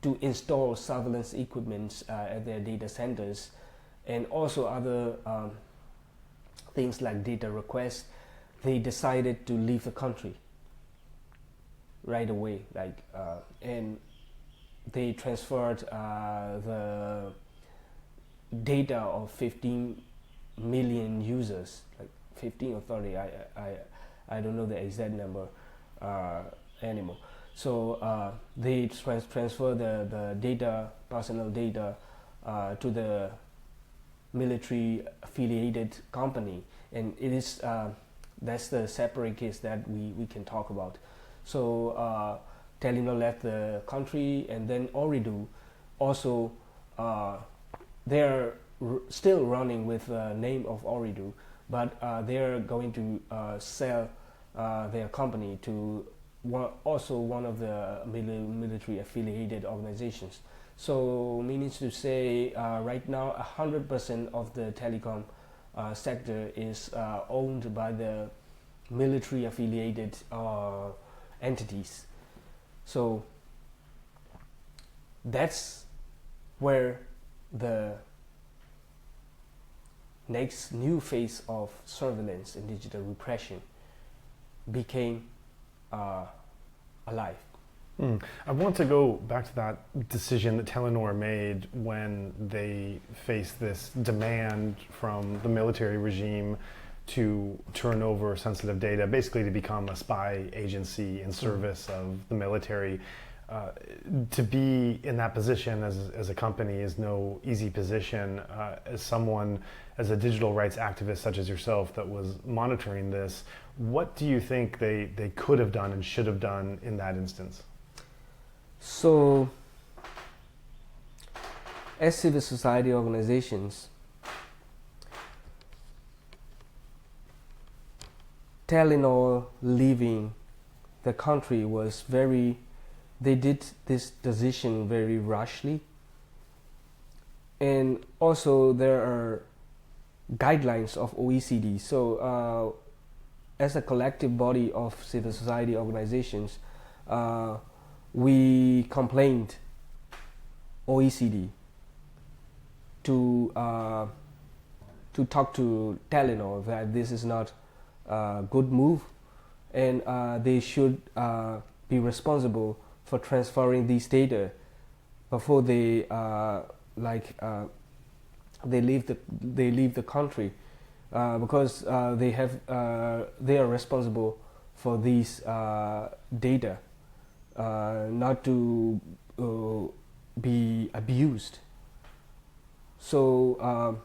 to install surveillance equipment at their data centers, and also other things like data requests, they decided to leave the country right away, and they transferred the data of 15 million users, like 15 or 30, I don't know the exact number anymore. So they transfer the data, personal data, to the military affiliated company, and it is that's the separate case that we can talk about. So Telenor left the country, and then Ooredoo also they're still running with the name of Ooredoo, but they're going to sell their company to one of the military affiliated organizations. So meaning to say right now 100% of the telecom sector is owned by the military affiliated entities. So that's where the next new phase of surveillance and digital repression became alive. I want to go back to that decision that Telenor made when they faced this demand from the military regime to turn over sensitive data, basically to become a spy agency in service of the military. To be in that position as a company is no easy position. As a digital rights activist such as yourself that was monitoring this, what do you think they could have done and should have done in that instance? So as civil society organizations, Telenor leaving the country was very, they did this decision very rashly. And also there are guidelines of OECD. So as a collective body of civil society organizations, we complained OECD to talk to Telenor that this is not a good move, and they should be responsible for transferring these data before they leave the country, because they are responsible for these data not to be abused. So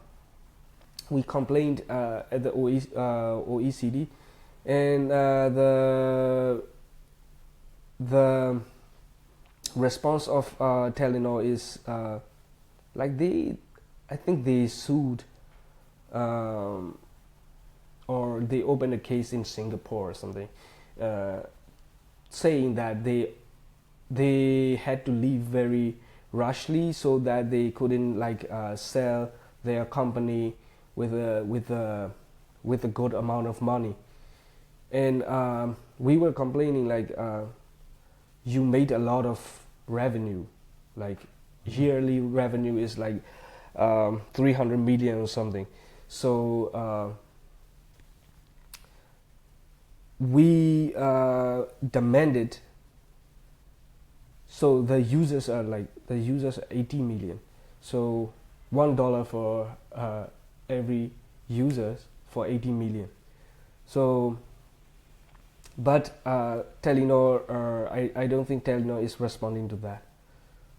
we complained at the OECD, and the response of Telenor is I think they sued, or they opened a case in Singapore or something, saying that they had to leave very rashly so that they couldn't sell their company with a good amount of money. And we were complaining you made a lot of revenue, yearly revenue is 300 million or something. So we demanded. So the users are 80 million. So $1 for every users for 80 million. So, but Telenor, I don't think Telenor is responding to that.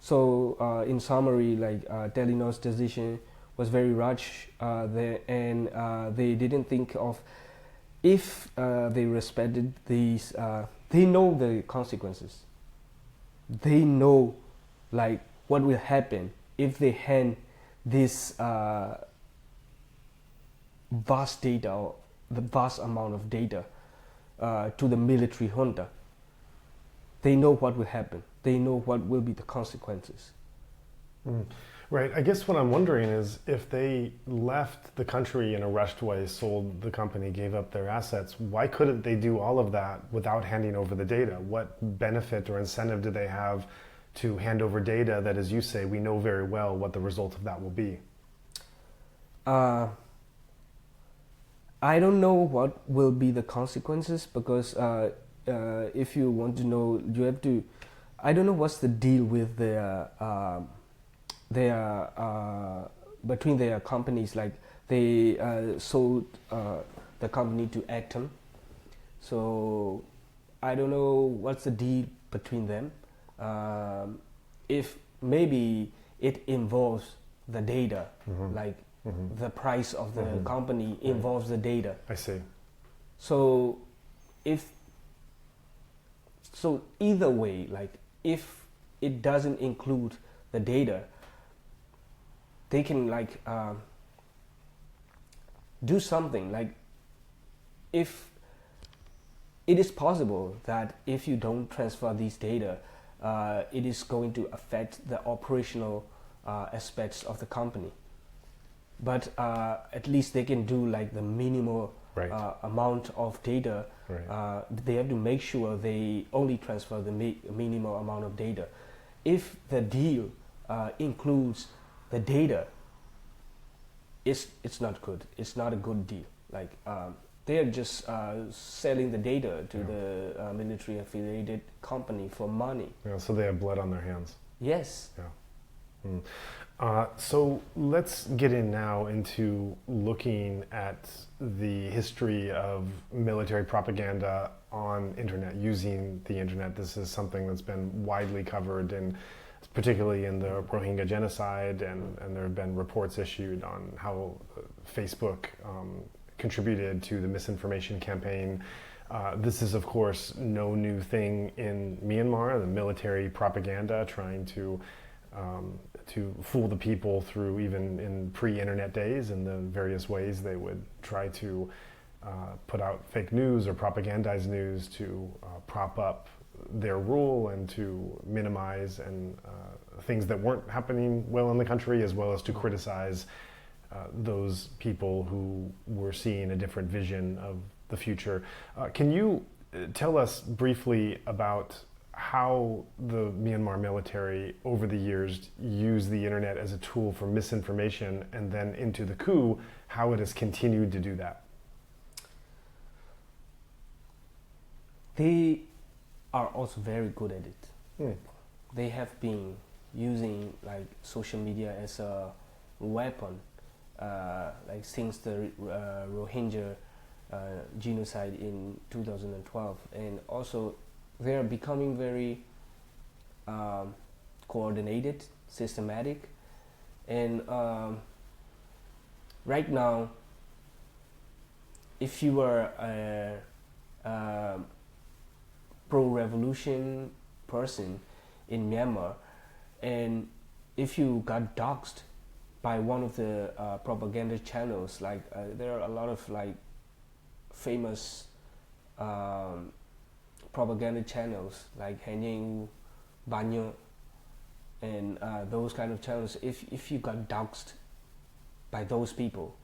So in summary, Telenor's decision was very rushed, and they didn't think of if they respected these. They know the consequences. They know what will happen if they hand this vast data, or the vast amount of data, to the military junta. They know what will happen. They know what will be the consequences. Right. I guess what I'm wondering is if they left the country in a rushed way, sold the company, gave up their assets, why couldn't they do all of that without handing over the data? What benefit or incentive do they have to hand over data that, as you say, we know very well what the result of that will be? I don't know what will be the consequences, because if you want to know, you have to. I don't know what's the deal with their between their companies. They sold the company to Acton, so I don't know what's the deal between them. If maybe it involves the data, the price of the company involves the data. I see. So either way, if it doesn't include the data, they can do something. If it is possible that if you don't transfer these data, it is going to affect the operational aspects of the company. But at least they can do the minimal amount of data. Right. They have to make sure they only transfer the minimal amount of data. If the deal includes the data, it's not good. It's not a good deal. They are just selling the data to the military affiliated company for money. Yeah, so they have blood on their hands. Yes. Yeah. So let's get in now into looking at the history of military propaganda on internet, using the internet. This is something that's been widely covered, particularly in the Rohingya genocide, and there have been reports issued on how Facebook contributed to the misinformation campaign. This is, of course, no new thing in Myanmar, the military propaganda trying to to fool the people through, even in pre-internet days, and the various ways they would try to put out fake news or propagandize news to prop up their rule and to minimize and things that weren't happening well in the country, as well as to criticize those people who were seeing a different vision of the future. Can you tell us briefly about how the Myanmar military over the years used the internet as a tool for misinformation, and then into the coup, how it has continued to do that? They are also very good at it. They have been using like social media as a weapon, like since the Rohingya genocide in 2012, and also they are becoming very coordinated, systematic, and right now, if you are a pro-revolution person in Myanmar, and if you got doxxed by one of the propaganda channels, like there are a lot of like famous propaganda channels like Hanyang, Banyo, and those kind of channels. If you got doxxed by those people,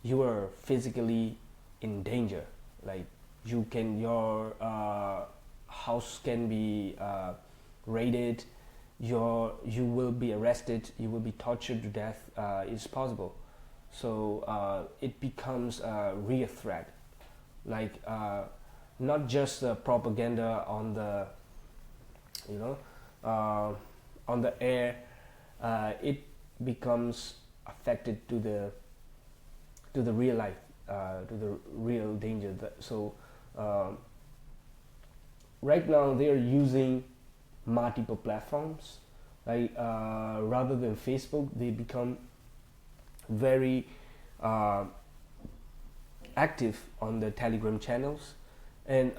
you are physically in danger. Like your house can be raided, you will be arrested, you will be tortured to death. It's possible. So it becomes a real threat. Like not just the propaganda on the, on the air. It becomes affected to the real life, to the real danger. So right now they are using multiple platforms. Like rather than Facebook, they become very active on the Telegram channels. And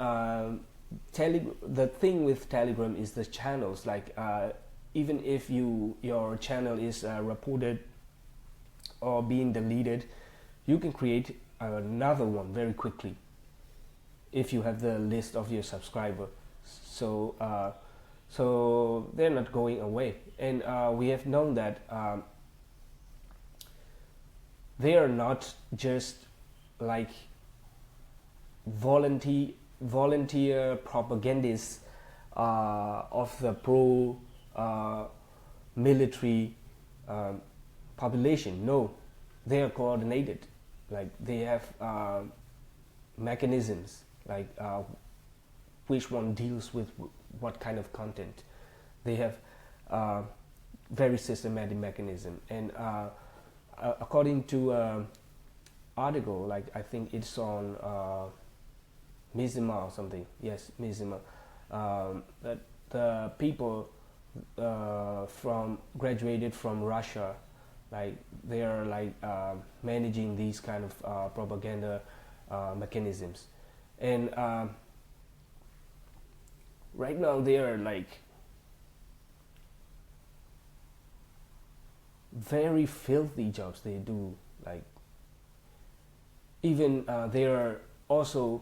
the thing with Telegram is the channels. Like even if your channel is reported or being deleted, you can create another one very quickly if you have the list of your subscribers. So so they're not going away, and we have known that they are not just like volunteer propagandists of the pro military population. No, they are coordinated. Like they have mechanisms, like which one deals with what kind of content. They have very systematic mechanism, and according to article, like I think it's on Mizima or something. Yes, Mizima. That the people graduated from Russia, like they are like managing these kind of propaganda mechanisms, and right now they are like very filthy jobs they do. Like even they are also,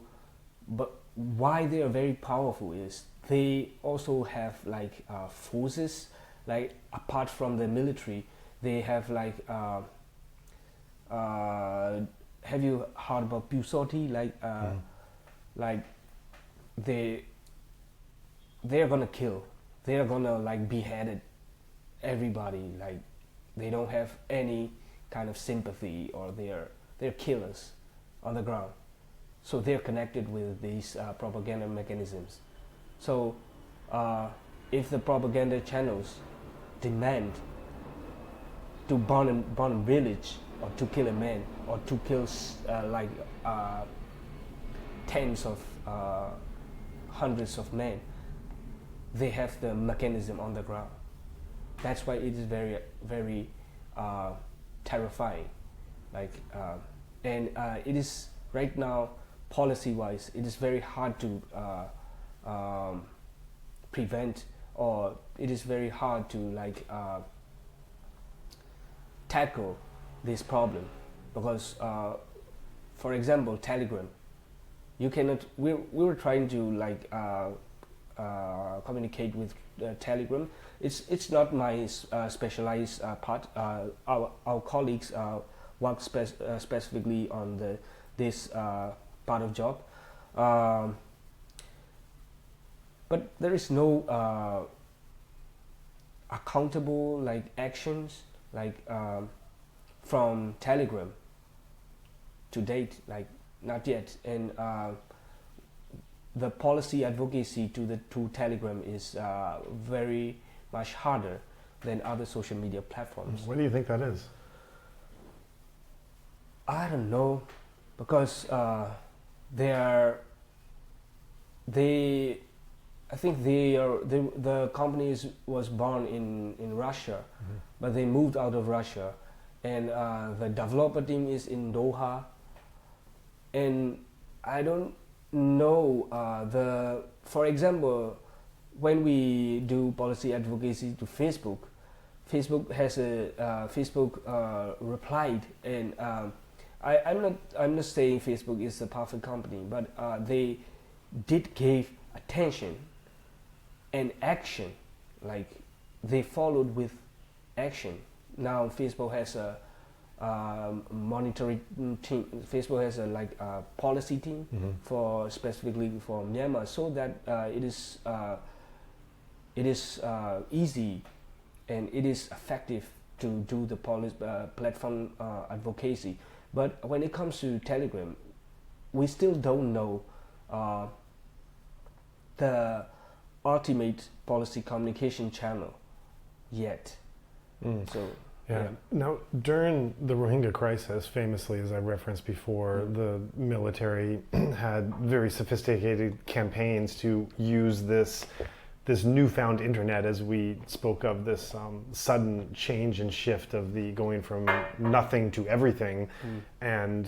but why they are very powerful is they also have like forces. Like apart from the military, they have like have you heard about Pusoti? Like they're gonna kill, they're gonna like beheaded everybody. Like they don't have any kind of sympathy, or they're killers on the ground. So they're connected with these propaganda mechanisms. So if the propaganda channels demand to burn a village, or to kill a man, or to kill tens of hundreds of men, they have the mechanism on the ground. That's why it is very, very terrifying. Like and it is right now, policy-wise, it is very hard to prevent, or it is very hard to like tackle this problem, because for example, Telegram, you cannot. We were trying to like communicate with Telegram. It's not my specialized part. Our colleagues work specifically on this part of job, but there is no accountable like actions like from Telegram to date, like not yet. And the policy advocacy to Telegram is very much harder than other social media platforms. What do you think that is? I don't know, because I think the company was born in Russia, but they moved out of Russia, and the developer team is in Doha, and I don't know for example, when we do policy advocacy to Facebook, Facebook replied, and I'm not saying Facebook is a perfect company, but they did give attention and action, like they followed with action. Now Facebook has a monitoring team. Facebook has a policy team for specifically for Myanmar, so that it is easy and it is effective to do the platform advocacy. But when it comes to Telegram, we still don't know the ultimate policy communication channel yet. So yeah. Now, during the Rohingya crisis, famously, as I referenced before, the military had very sophisticated campaigns to use this newfound internet, as we spoke of, this sudden change and shift of the going from nothing to everything, and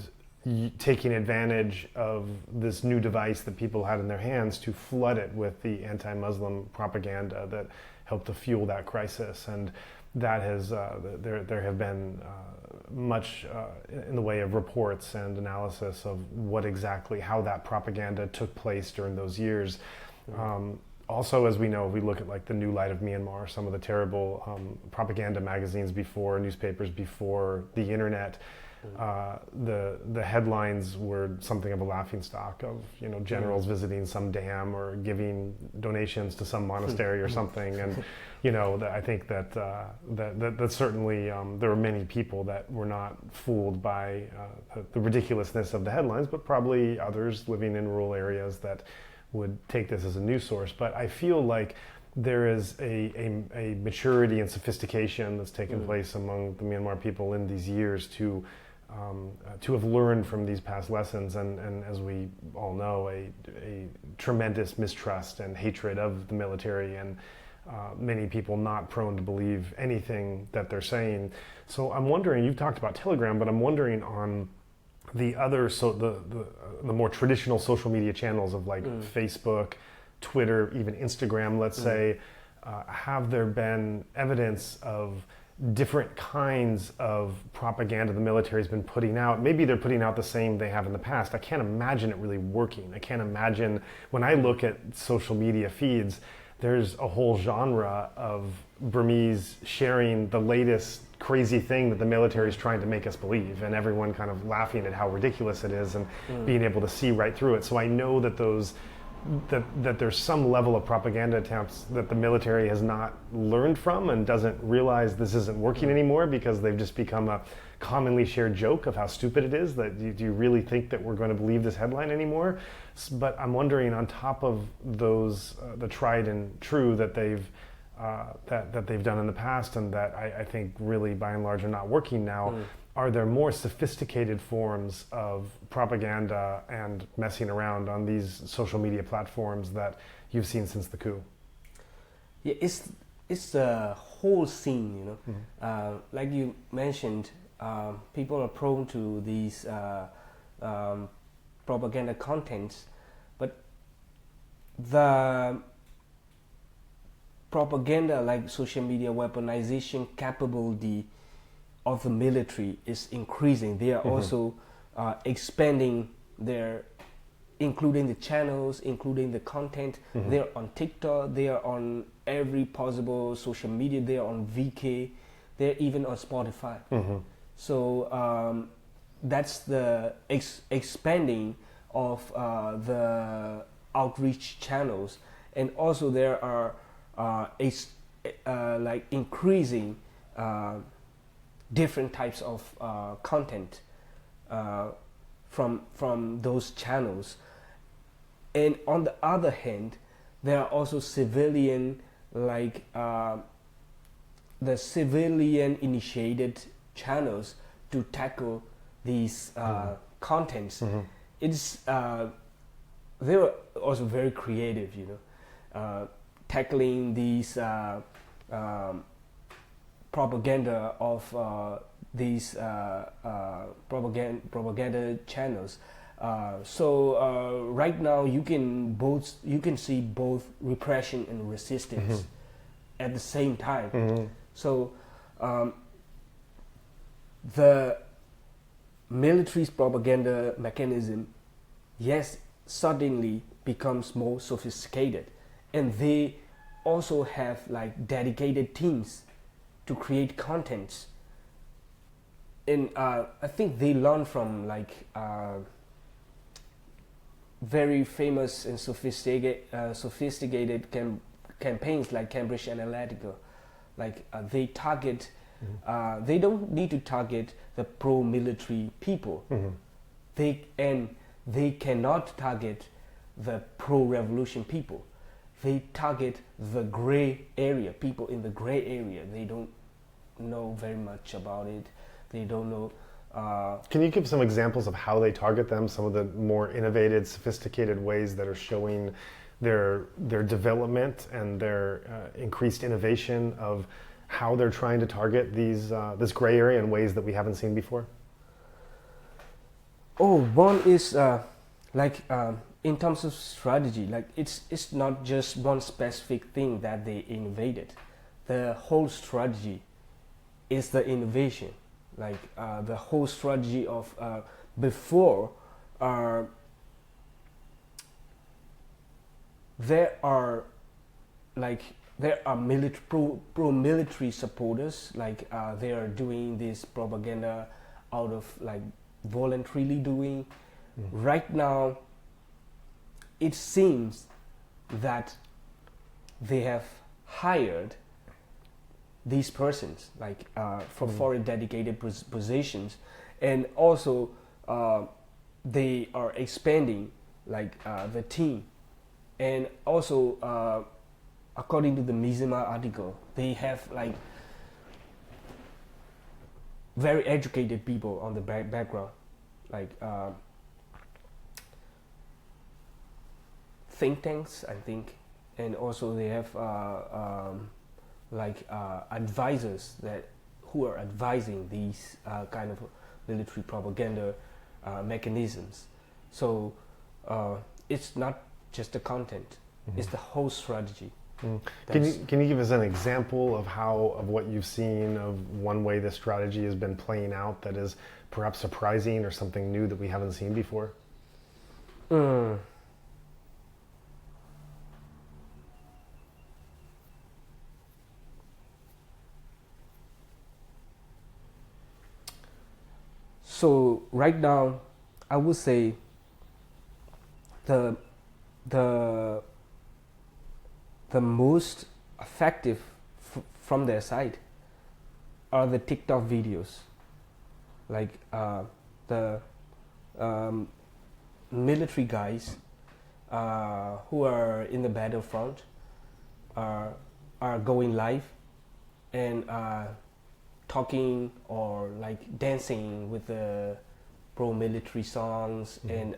taking advantage of this new device that people had in their hands to flood it with the anti-Muslim propaganda that helped to fuel that crisis. And that has there have been much in the way of reports and analysis of how that propaganda took place during those years. Also, as we know, we look at like the New Light of Myanmar, some of the terrible propaganda magazines before, newspapers before the internet. The headlines were something of a laughingstock of generals visiting some dam or giving donations to some monastery or something, and I think that certainly there were many people that were not fooled by the ridiculousness of the headlines, but probably others living in rural areas that would take this as a news source. But I feel like there is a maturity and sophistication that's taken place among the Myanmar people in these years to have learned from these past lessons, and as we all know, a tremendous mistrust and hatred of the military, and many people not prone to believe anything that they're saying. So I'm wondering, you've talked about Telegram, but I'm wondering on the other, the more traditional social media channels of like Facebook, Twitter, even Instagram, let's say, have there been evidence of different kinds of propaganda the military's been putting out? Maybe they're putting out the same they have in the past. I can't imagine it really working. I can't imagine, when I look at social media feeds, there's a whole genre of Burmese sharing the latest crazy thing that the military is trying to make us believe, and everyone kind of laughing at how ridiculous it is and being able to see right through it. So I know that that there's some level of propaganda attempts that the military has not learned from and doesn't realize this isn't working anymore, because they've just become a commonly shared joke of how stupid it is. That do you really think that we're going to believe this headline anymore? But I'm wondering, on top of those, the tried and true that they've done in the past, and that I think really by and large are not working now, are there more sophisticated forms of propaganda and messing around on these social media platforms that you've seen since the coup? Yeah, it's the whole scene, like you mentioned, people are prone to these propaganda contents, but the propaganda, like social media weaponization capability of the military is increasing. They are also expanding their, including the channels, including the content. They're on TikTok, they are on every possible social media, they are on VK, they're even on Spotify. So that's the expanding of the outreach channels. And also there are like increasing different types of content from those channels. And on the other hand, there are also civilian, like the civilian initiated channels to tackle these contents. It's they were also very creative, you know, tackling these propaganda of these propaganda channels. So right now you can see both repression and resistance at the same time. So the military's propaganda mechanism, yes, suddenly becomes more sophisticated, and they also have like dedicated teams to create contents. And I think they learn from like very famous and sophisticated campaigns like Cambridge Analytica. Like they target, they don't need to target the pro-military people. They cannot target the pro-revolution people. They target the gray area, people in the gray area. They don't know very much about it. They don't know. Can you give some examples of how they target them? Some of the more innovative, sophisticated ways that are showing their development and their increased innovation of how they're trying to target these this gray area in ways that we haven't seen before? Oh, one is in terms of strategy, like it's not just one specific thing that they innovated. The whole strategy is the innovation. Like the whole strategy of before, there are pro-military supporters, like they are doing this propaganda out of like voluntarily doing. Right now it seems that they have hired these persons like for dedicated positions, and also they are expanding like the team. And also according to the Mizima article, they have like very educated people on the background, like think tanks, I think. And also they have advisors who are advising these kind of military propaganda mechanisms. So it's not just the content; it's the whole strategy. Can you give us an example of what you've seen of one way this strategy has been playing out that is perhaps surprising or something new that we haven't seen before? So right now, I would say the most effective from their side are the TikTok videos. Like the military guys who are in the battlefront are going live and talking or like dancing with the pro-military songs, and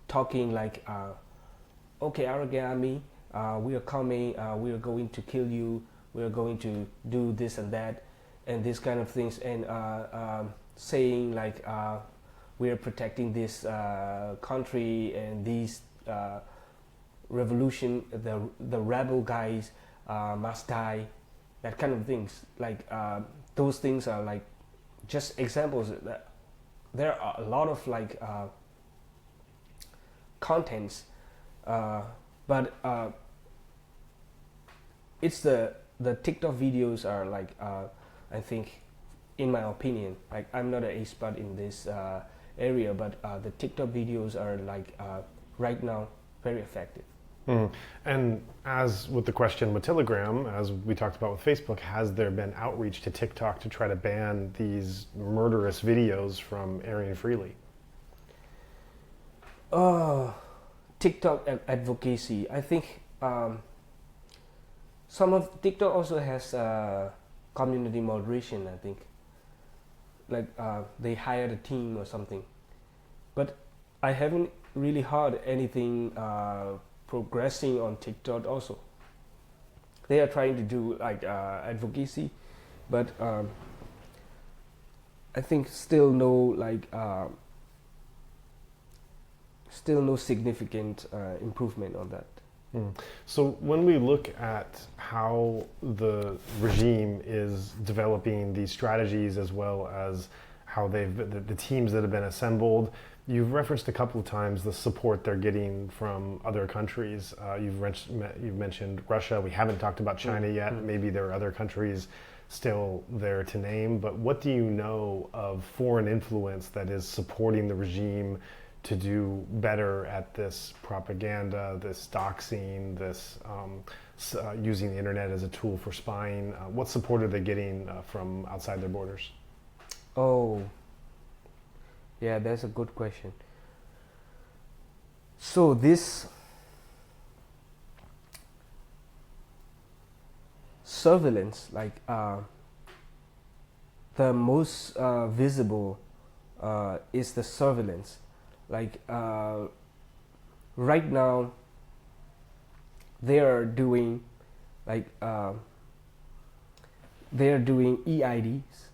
talking like, okay, Aragami, we are coming, we are going to kill you, we are going to do this and that, and this kind of things, and saying like, we are protecting this country, and these revolution, the rebel guys must die, that kind of things. Like those things are like just examples that there are a lot of like contents, but it's the TikTok videos are like I think, in my opinion, like I'm not an expert in this area, but the TikTok videos are like right now very effective. Mm. And as with the question with Telegram, as we talked about with Facebook, has there been outreach to TikTok to try to ban these murderous videos from airing freely? TikTok advocacy. I think some of TikTok also has community moderation. I think, like they hired a team or something, but I haven't really heard anything progressing on TikTok. Also, they are trying to do like advocacy, but I think still no like still no significant improvement on that. Mm. So when we look at how the regime is developing these strategies, as well as how the teams that have been assembled, you've referenced a couple of times the support they're getting from other countries. You've mentioned Russia. We haven't talked about China yet. Maybe there are other countries still there to name. But what do you know of foreign influence that is supporting the regime to do better at this propaganda, this doxing, this using the internet as a tool for spying? What support are they getting from outside their borders? Oh, yeah, that's a good question. So this surveillance, like the most visible is the surveillance. Like right now, they are doing like they are doing EIDs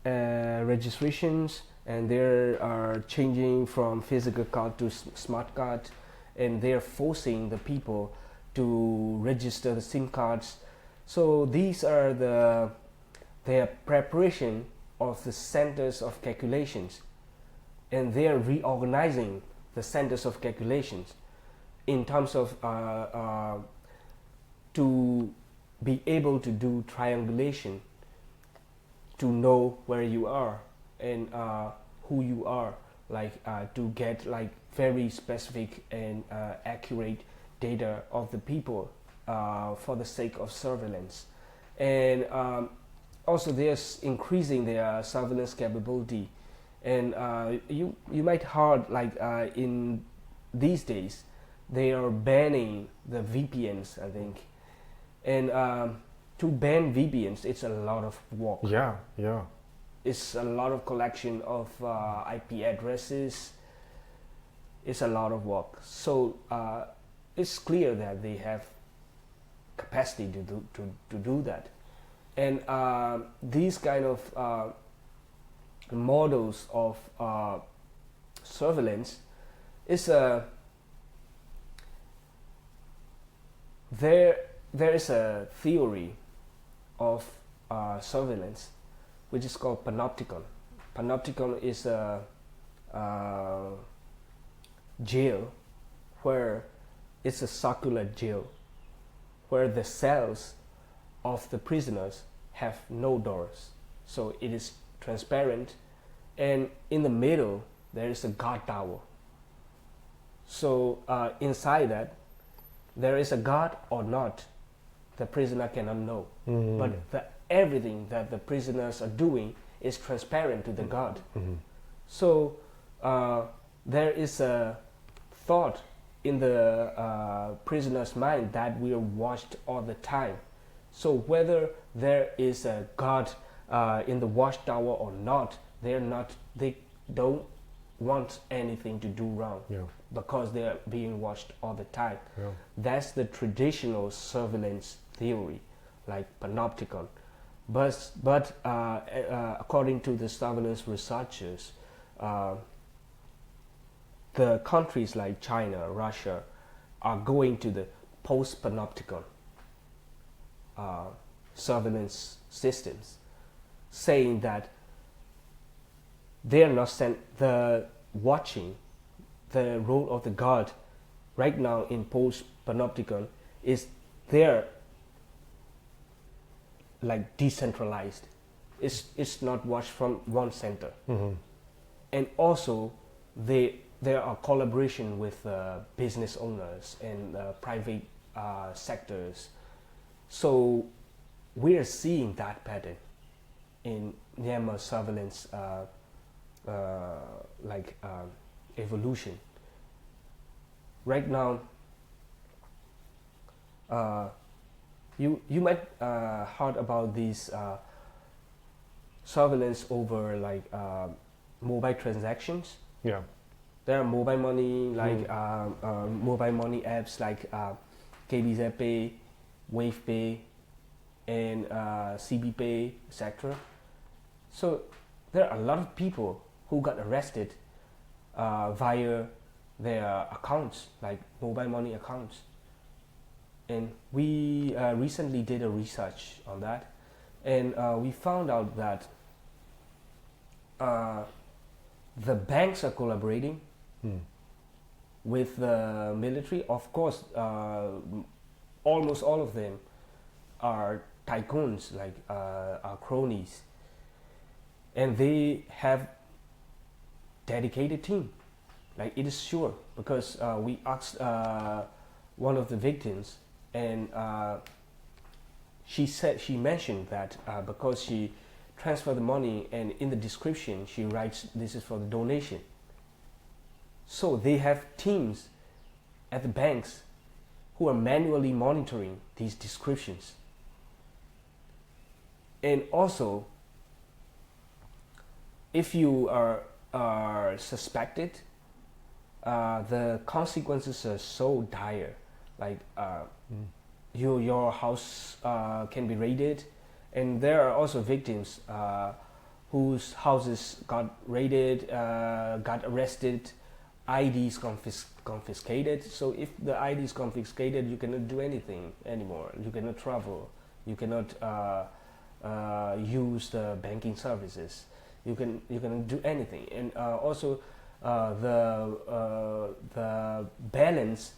registrations, and they are changing from physical card to smart card, and they are forcing the people to register the SIM cards. So these are their preparation of the centers of calculations, and they are reorganizing the centers of calculations in terms of to be able to do triangulation, to know where you are and who you are, like to get like very specific and accurate data of the people for the sake of surveillance. And also they're increasing their surveillance capability. And you might heard like in these days they are banning the VPNs, I think. And to ban VPNs, it's a lot of work. Yeah. It's a lot of collection of IP addresses. It's a lot of work. So it's clear that they have capacity to do that. And these kind of models of surveillance is there is a theory of surveillance which is called panopticon. Panopticon is a jail where it's a circular jail where the cells of the prisoners have no doors, so it is transparent, and in the middle there is a guard tower. So inside that there is a guard or not, the prisoner cannot know. But everything that the prisoners are doing is transparent to the guard. So there is a thought in the prisoner's mind that we are watched all the time. So whether there is a guard in the watchtower or not, they don't want anything to do wrong, because they are being watched all the time. That's the traditional surveillance theory, like panopticon. But according to the surveillance researchers, the countries like China, Russia are going to the post-panopticon surveillance systems, saying that they are not the watching. The role of the guard right now in post-panopticon is they're like decentralized. It's not watched from one center. And also there are collaboration with business owners and private sectors. So we are seeing that pattern in Myanmar surveillance evolution. Right now, you might heard about these surveillance over like mobile transactions. Yeah. There are mobile money mobile money apps like KBZ Pay, Wave Pay, and CB Pay, etc. So there are a lot of people who got arrested via their accounts, like mobile money accounts. And we recently did a research on that, and we found out that the banks are collaborating with the military. Of course, almost all of them are tycoons, like are cronies, and they have dedicated team. Like it is sure, because we asked one of the victims, and she mentioned that because she transferred the money, and in the description she writes this is for the donation. So they have teams at the banks who are manually monitoring these descriptions. And also, if you are suspected, the consequences are so dire. Like your house can be raided, and there are also victims whose houses got raided, got arrested, IDs confiscated. So if the ID is confiscated, you cannot do anything anymore. You cannot travel. You cannot use the banking services. You cannot do anything. And also the balance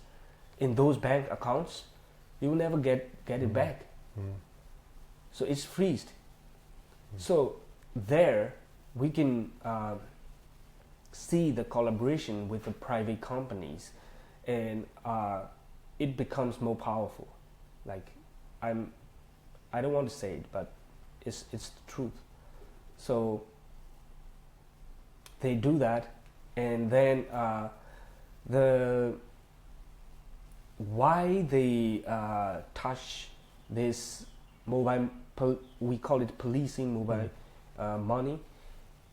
in those bank accounts, you will never get it back. So it's freezed. So there we can see the collaboration with the private companies, and it becomes more powerful. Like I don't want to say it, but it's the truth. So they do that, and then the why they touch this mobile, we call it policing mobile money.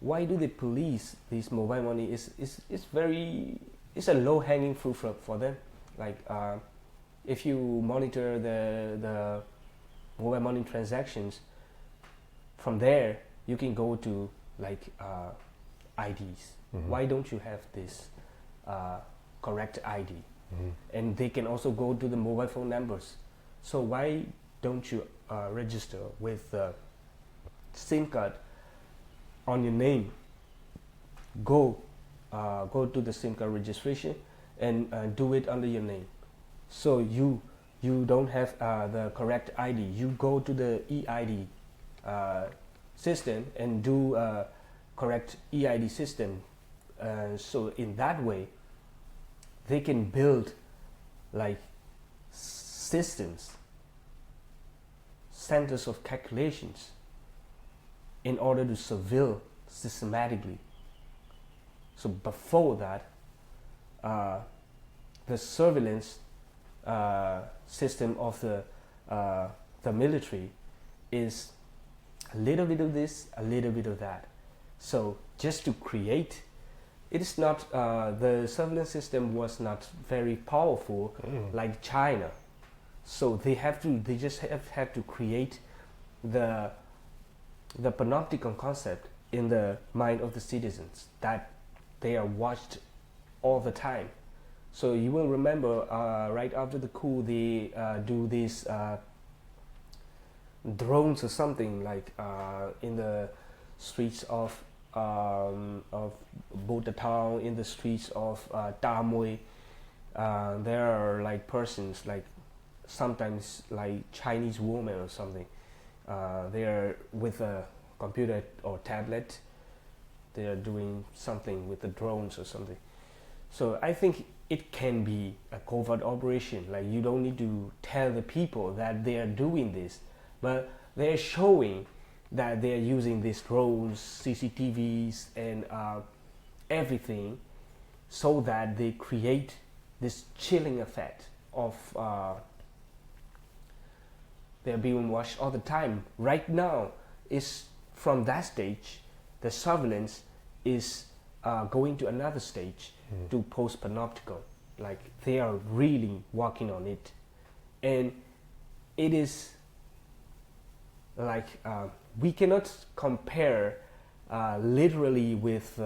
Why do they police this mobile money? It's a low hanging fruit for them. Like if you monitor the mobile money transactions, from there you can go to like IDs. Why don't you have this correct ID? And they can also go to the mobile phone numbers. So why don't you register with SIM card on your name? Go to the SIM card registration and do it under your name. So you don't have the correct ID. You go to the EID system and do correct EID system. So in that way, they can build like systems, centers of calculations, in order to surveil systematically. So before that, the surveillance system of the military is a little bit of this, a little bit of that. So just to create, it is not the surveillance system was not very powerful like China. So they just have to create the panopticon concept in the mind of the citizens, that they are watched all the time. So you will remember right after the coup, they do these drones or something like in the streets of of Bogota, in the streets of Damui. There are like persons, like sometimes like Chinese women or something. They are with a computer or tablet. They are doing something with the drones or something. So I think it can be a covert operation. Like you don't need to tell the people that they are doing this, but they're showing that they are using these drones, CCTVs, and everything, so that they create this chilling effect of they're being watched all the time. Right now, is from that stage, the surveillance is going to another stage to post-panopticon. Like they are really working on it, and it is like we cannot compare literally with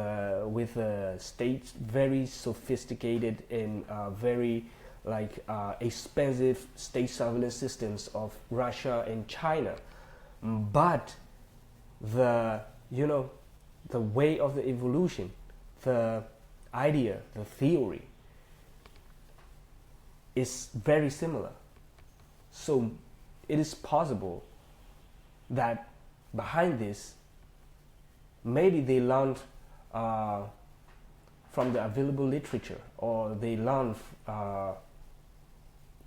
states very sophisticated and very like expensive state surveillance systems of Russia and China, but the the way of the evolution, the idea, the theory is very similar. So it is possible that behind this, maybe they learned from the available literature, or they learned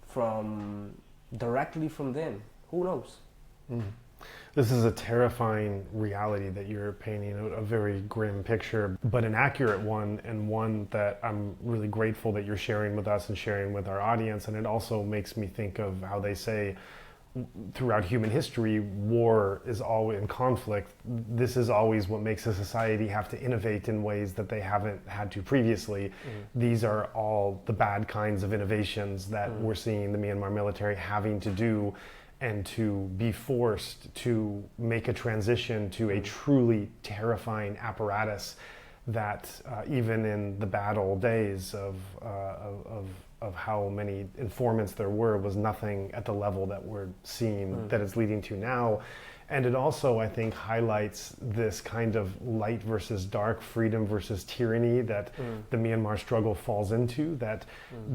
from directly from them. Who knows? This is a terrifying reality that you're painting, a very grim picture, but an accurate one, and one that I'm really grateful that you're sharing with us and sharing with our audience. And it also makes me think of how they say throughout human history, war is always in conflict. This is always what makes a society have to innovate in ways that they haven't had to previously. These are all the bad kinds of innovations that we're seeing the Myanmar military having to do, and to be forced to make a transition to a truly terrifying apparatus that even in the bad old days of how many informants there were, was nothing at the level that we're seeing that it's leading to now. And it also, I think, highlights this kind of light versus dark, freedom versus tyranny that the Myanmar struggle falls into. That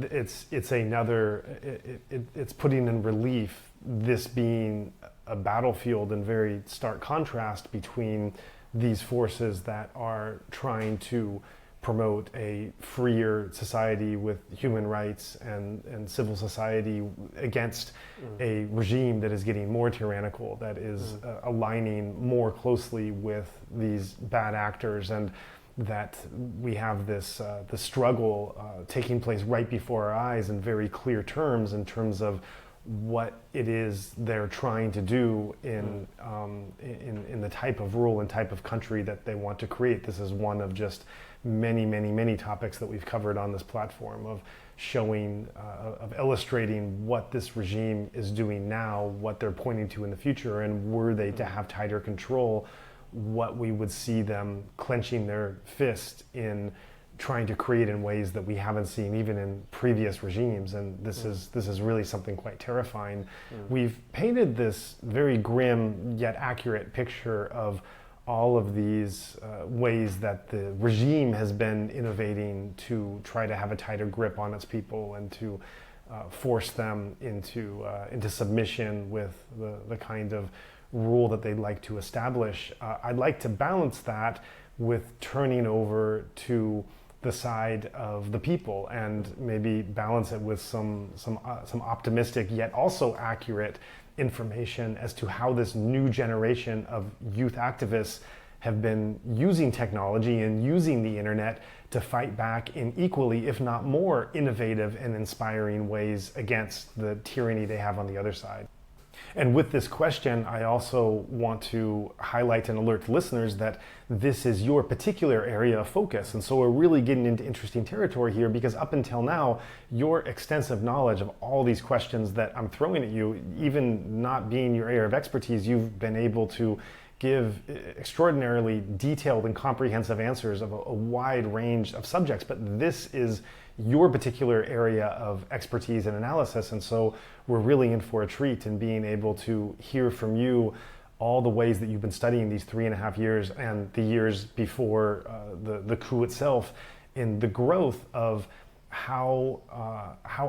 it's another, it's putting in relief this being a battlefield in very stark contrast between these forces that are trying to promote a freer society with human rights and civil society against a regime that is getting more tyrannical, that is aligning more closely with these bad actors, and that we have this the struggle taking place right before our eyes in very clear terms, in terms of what it is they're trying to do in the type of rule and type of country that they want to create. This is one of just many topics that we've covered on this platform, of showing, of illustrating what this regime is doing now, what they're pointing to in the future, and were they to have tighter control, what we would see them clenching their fist in trying to create in ways that we haven't seen even in previous regimes. And this is really something quite terrifying. We've painted this very grim yet accurate picture of all of these ways that the regime has been innovating to try to have a tighter grip on its people, and to force them into submission with the kind of rule that they'd like to establish. I'd like to balance that with turning over to the side of the people, and maybe balance it with some optimistic yet also accurate information as to how this new generation of youth activists have been using technology and using the internet to fight back in equally, if not more, innovative and inspiring ways against the tyranny they have on the other side. And with this question, I also want to highlight and alert listeners that this is your particular area of focus. And so we're really getting into interesting territory here, because up until now, your extensive knowledge of all these questions that I'm throwing at you, even not being your area of expertise, you've been able to give extraordinarily detailed and comprehensive answers of a wide range of subjects. But this is your particular area of expertise and analysis, and so we're really in for a treat in being able to hear from you all the ways that you've been studying these 3.5 years and the years before the coup itself, in the growth of how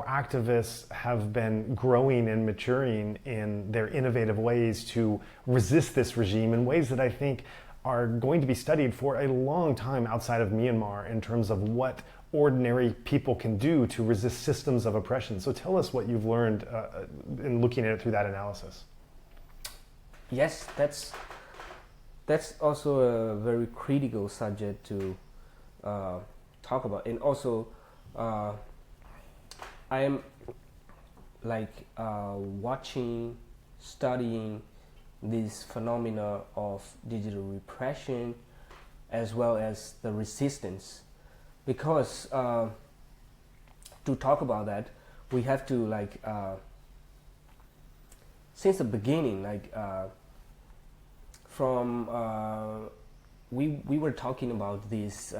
activists have been growing and maturing in their innovative ways to resist this regime in ways that I think are going to be studied for a long time outside of Myanmar in terms of what ordinary people can do to resist systems of oppression. So tell us what you've learned in looking at it through that analysis. Yes, that's also a very critical subject to talk about, and also I am watching, studying this phenomena of digital repression as well as the resistance, because to talk about that we have to since the beginning, we were talking about this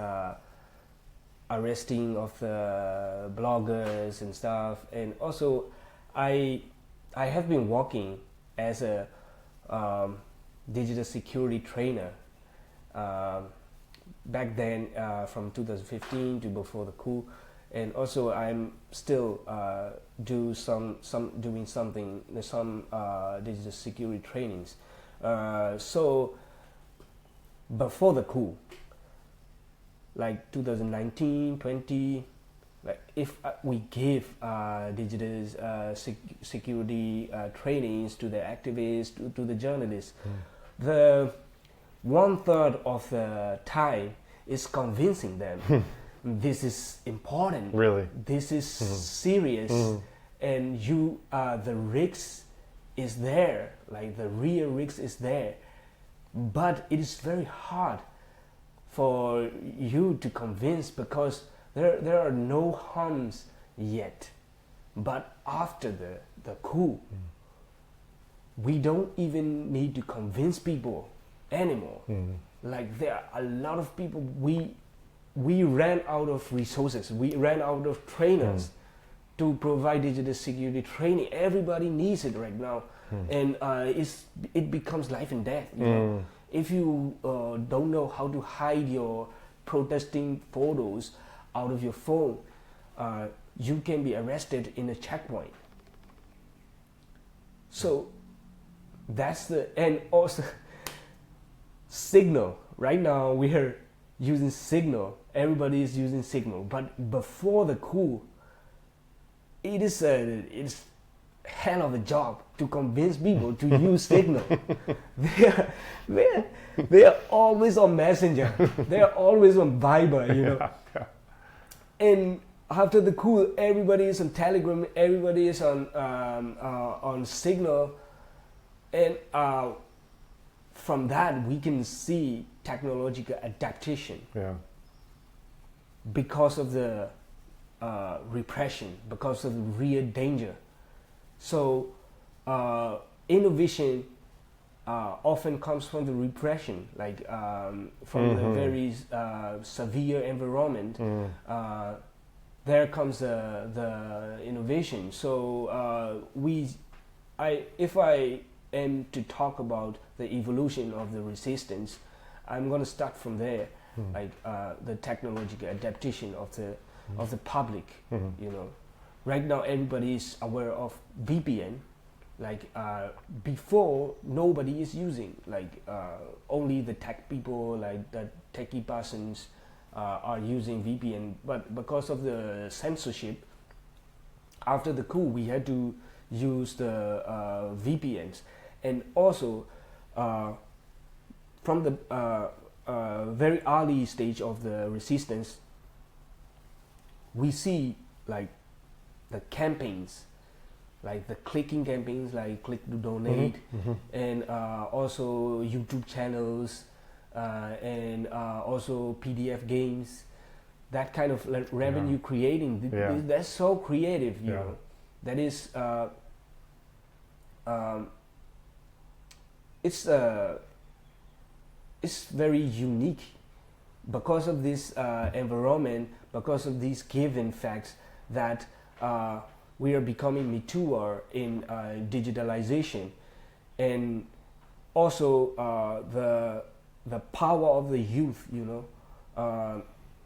arresting of the bloggers and stuff, and also I have been working as a digital security trainer back then, from 2015 to before the coup, and also I'm still doing some digital security trainings. So before the coup, like 2019, 20, if we give digital security trainings to the activists, to the journalists, the 1/3 of the time is convincing them this is important. Really? This is serious, and the risk is there. Like the real risk is there, but it is very hard for you to convince, because there are no harms yet. But after the coup, we don't even need to convince people anymore. Like there are a lot of people, we ran out of resources, we ran out of trainers to provide digital security training. Everybody needs it right now, and it becomes life and death. You know? If you don't know how to hide your protesting photos out of your phone, you can be arrested in a checkpoint. So that's and also Signal. Right now we are using Signal. Everybody is using Signal. But before the coup, it's hell of a job to convince people to use Signal. They are always on Messenger. They are always on Viber, you know. And after the coup, everybody is on Telegram. Everybody is on Signal, and from that we can see technological adaptation. Yeah. Because of the repression, because of the real danger. So innovation often comes from the repression, like from the very severe environment. There comes the innovation. So if I am to talk about the evolution of the resistance, I'm going to start from there, like the technological adaptation of the public. You know, right now everybody is aware of VPN. Like before, nobody is using. Like only the tech people, like the techie persons, are using VPN. But because of the censorship, after the coup, we had to use the VPNs, and also from the very early stage of the resistance, we see like the campaigns, like the clicking campaigns, like click to donate, and also YouTube channels, and also PDF games, that kind of like revenue creating. That's so creative, you know. That is it's very unique because of this environment, because of these given facts that we are becoming mature in digitalization, and also the power of the youth,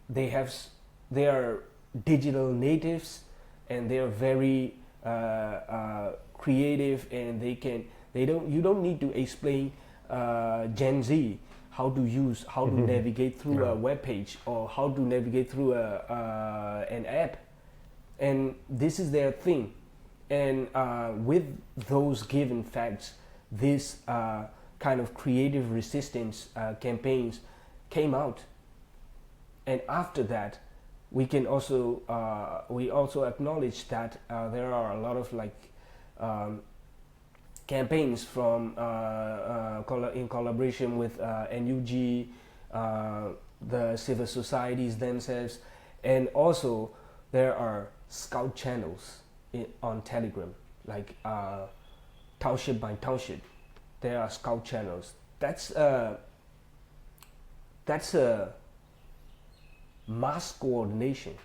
they have they are digital natives, and they are very creative, and you don't need to explain Gen Z how to navigate through a web page, or how to navigate through an app, and this is their thing. And with those given facts, this kind of creative resistance campaigns came out. And after that, we also acknowledge that there are a lot of campaigns from in collaboration with NUG, the civil societies themselves, and also there are scout channels on Telegram, like township by township. There are scout channels. That's a mass coordination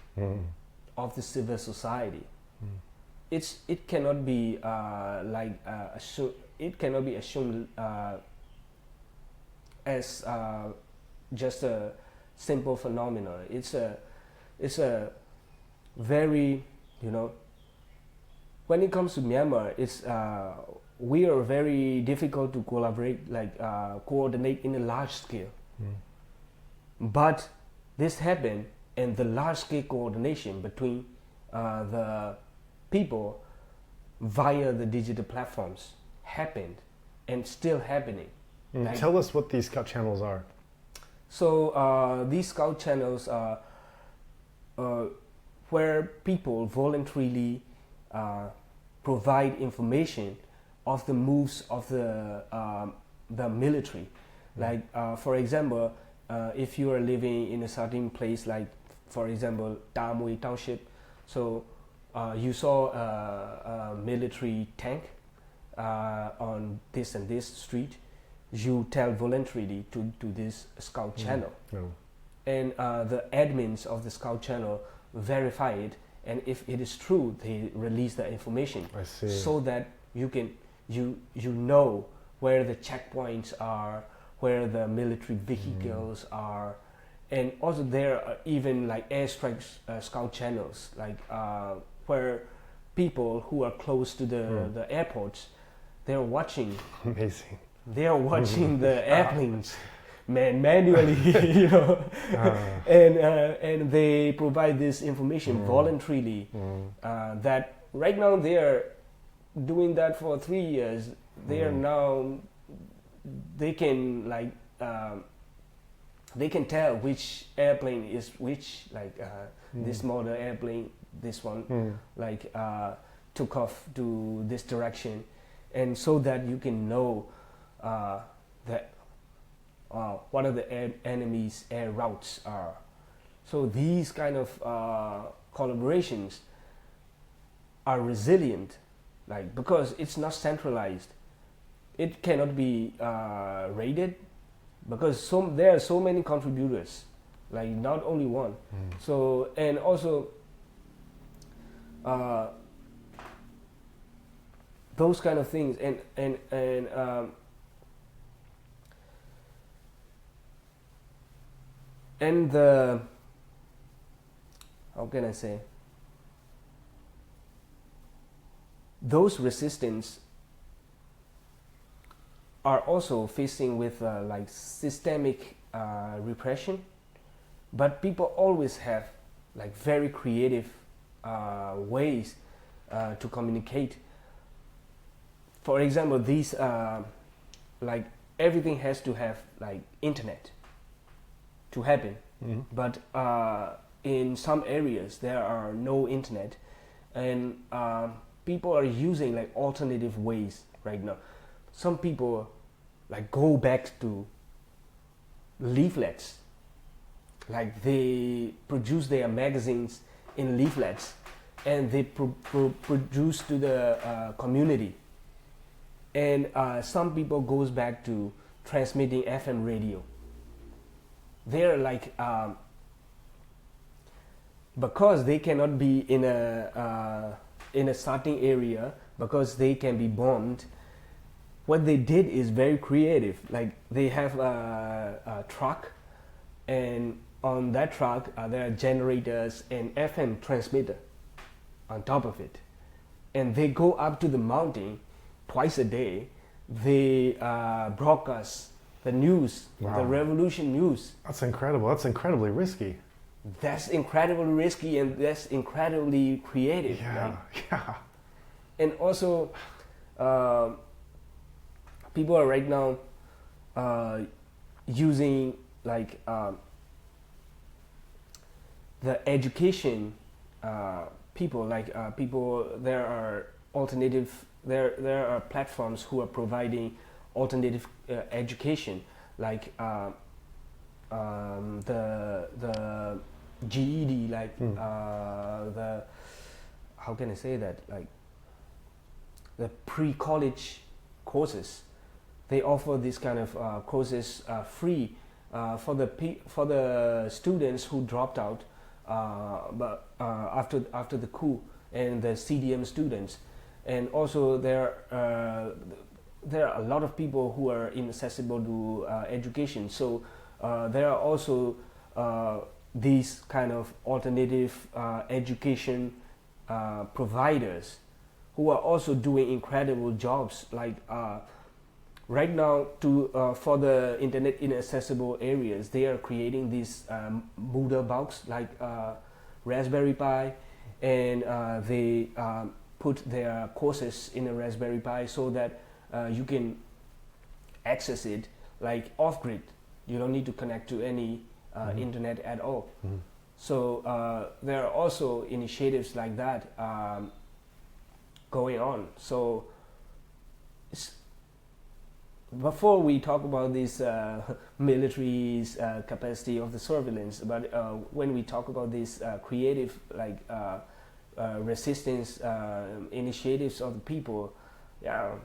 of the civil society. It cannot be it cannot be assumed as just a simple phenomenon. It's a very, when it comes to Myanmar, we are very difficult to collaborate, coordinate in a large scale. But this happened, and the large scale coordination between the people via the digital platforms happened, and still happening. Tell us what these scout channels are. So these scout channels are where people voluntarily provide information of the moves of the military. For example, if you are living in a certain place, like for example Ta Mui Township, so you saw a military tank on this and this street, you tell voluntarily to this scout channel, and the admins of the scout channel verify it, and if it is true, they release the information. I see. So that you can know where the checkpoints are, where the military vehicles are, and also there are even like airstrike scout channels, where people who are close to the airports, they're watching. Amazing. They are watching the airplanes, manually, and they provide this information voluntarily. That right now they are doing that for 3 years. They are now. They can they can tell which airplane is which. This model airplane, this one, took off to this direction, and so that you can know that what are the enemy's air routes are. So these kind of collaborations are resilient, because it's not centralized. It cannot be rated, because there are so many contributors, not only one. So, and also those kind of things, and the, how can I say, those resistance are also facing with systemic repression, but people always have very creative ways to communicate. For example, these everything has to have internet to happen, but in some areas there are no internet, and people are using alternative ways right now. Some people go back to leaflets, they produce their magazines in leaflets, and they produce to the community. And some people goes back to transmitting FM radio. They're because they cannot be in a certain area, because they can be bombed. what they did is very creative. Like they have a truck, and on that truck there are generators and FM transmitter on top of it, and they go up to the mountain twice a day. They broadcast the news, Wow. the revolution news. That's incredible. That's incredibly risky. That's incredibly risky and that's incredibly creative. Yeah, yeah. And also, people are right now using like the education people, like people. There are alternative. There are platforms who are providing alternative education, like the GED, like the, how can I say that, like the pre-college courses. They offer this kind of courses free for the students who dropped out but after the coup, and the CDM students. And also there are a lot of people who are inaccessible to education. So there are also these kind of alternative education providers who are also doing incredible jobs. Like right now, for the internet inaccessible areas, they are creating these Moodle box, like Raspberry Pi, and they put their courses in a Raspberry Pi so that you can access it like off-grid. You don't need to connect to any internet at all. Mm-hmm. So there are also initiatives like that going on. So before we talk about this military's capacity of the surveillance, but when we talk about this creative, like resistance initiatives of the people, yeah,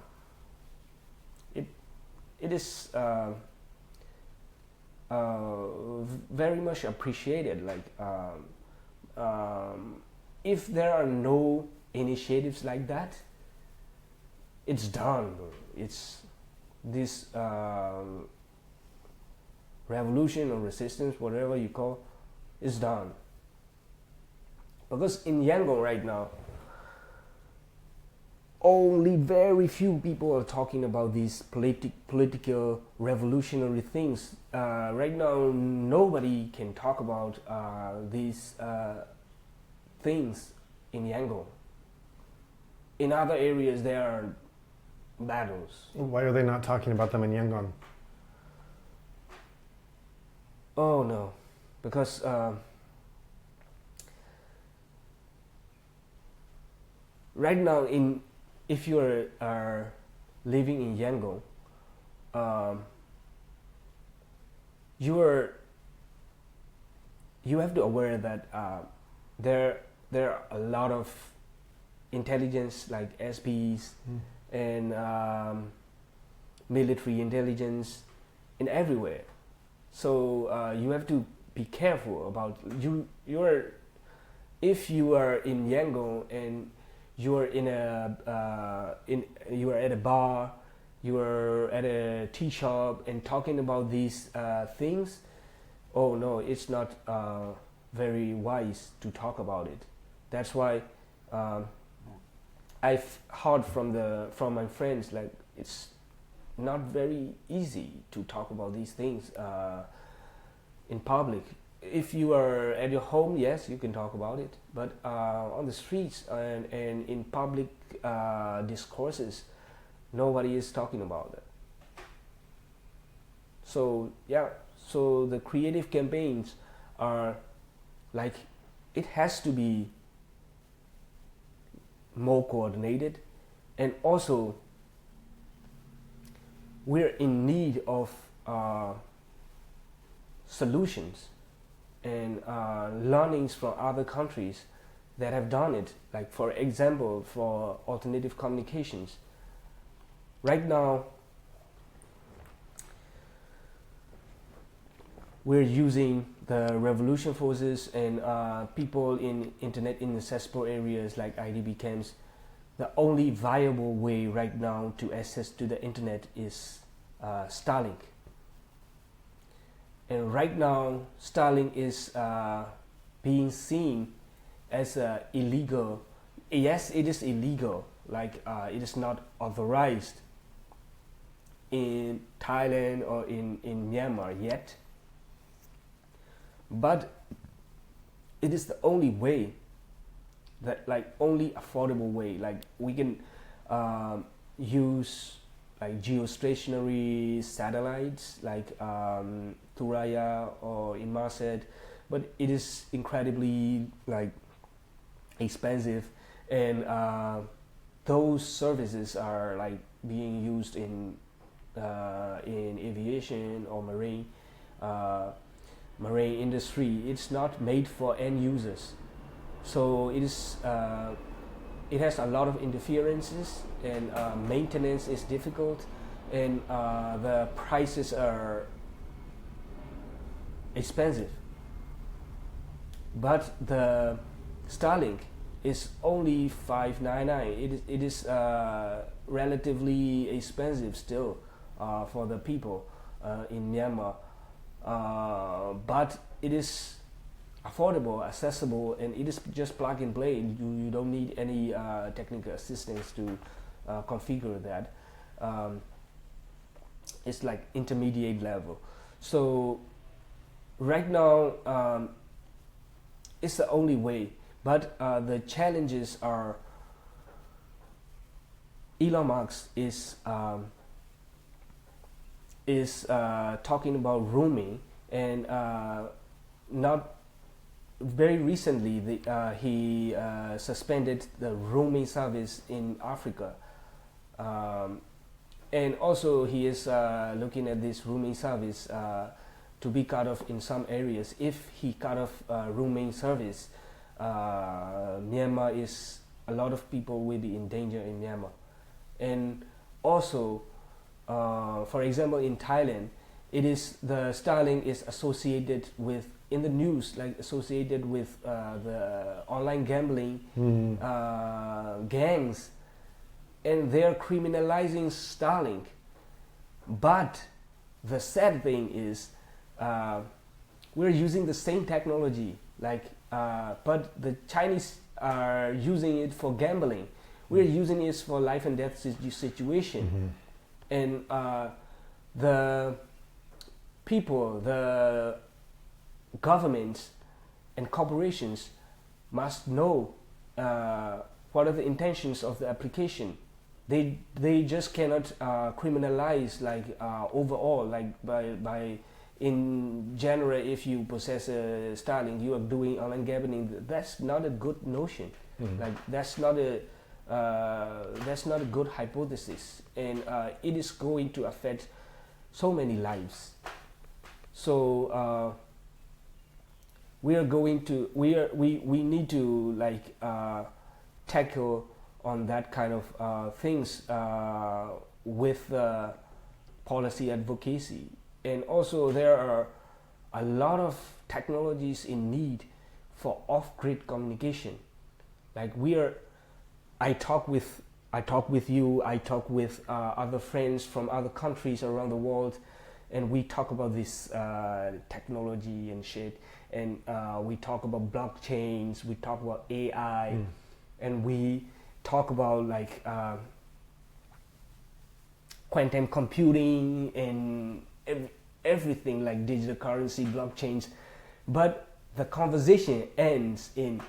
it is very much appreciated. Like if there are no initiatives like that, it's done. It's this revolution or resistance, whatever you call, is done. Because in Yangon right now, only very few people are talking about these political revolutionary things. Right now, nobody can talk about these things in Yangon. In other areas, there are battles. Why are they not talking about them in Yangon? Oh no, because right now, if you are living in Yangon, you have to aware that there are a lot of intelligence, like SPs and military intelligence in everywhere. So you have to be careful about if you are in Yangon and you are you are at a bar, you are at a tea shop and talking about these things. Oh no, it's not very wise to talk about it. That's why I've heard from my friends, like it's not very easy to talk about these things in public. If you are at your home, yes, you can talk about it, but on the streets and in public discourses, nobody is talking about it. So yeah, so the creative campaigns are like, it has to be more coordinated, and also we're in need of solutions and learnings from other countries that have done it. Like for example, for alternative communications, right now we're using the revolution forces and people in internet inaccessible areas like IDP camps the only viable way right now to access to the internet is Starlink. And right now, Starlink is being seen as illegal. Yes, it is illegal. Like it is not authorized in Thailand or in Myanmar yet. But it is the only way, that like only affordable way. Like we can use like geostationary satellites like Thuraya or Inmarsat, but it is incredibly like expensive, and those services are like being used in aviation or marine industry. It's not made for end users, so it has a lot of interferences, and maintenance is difficult, and the prices are expensive. But the Starlink is only $599. It is relatively expensive still for the people in Myanmar, but it is affordable, accessible, and it is just plug and play. You don't need any technical assistance to configure that. It's like intermediate level. So right now it's the only way, but the challenges are Elon Musk is talking about roaming, and not very recently he suspended the roaming service in Africa, and also he is looking at this roaming service to be cut off in some areas. If he cut off roaming service, Myanmar is, a lot of people will be in danger in Myanmar. And also, for example, in Thailand, it is the Starlink is associated with, in the news, like associated with the online gambling gangs, and they're criminalizing Starlink. But the sad thing is, we're using the same technology, like, but the Chinese are using it for gambling. We're using it for life and death situation, and the people, the governments and corporations must know what are the intentions of the application. They just cannot criminalize like overall, like by in general, if you possess a Starlink, you are doing online gambling. That's not a good notion. Like that's not a good hypothesis, and it is going to affect so many lives. So we need to like tackle on that kind of things with policy advocacy. And also there are a lot of technologies in need for off-grid communication. Like I talk with you, I talk with other friends from other countries around the world, and we talk about this technology and shit, and we talk about blockchains, we talk about AI, and we talk about like quantum computing and everything, like digital currency, blockchains. But the conversation ends in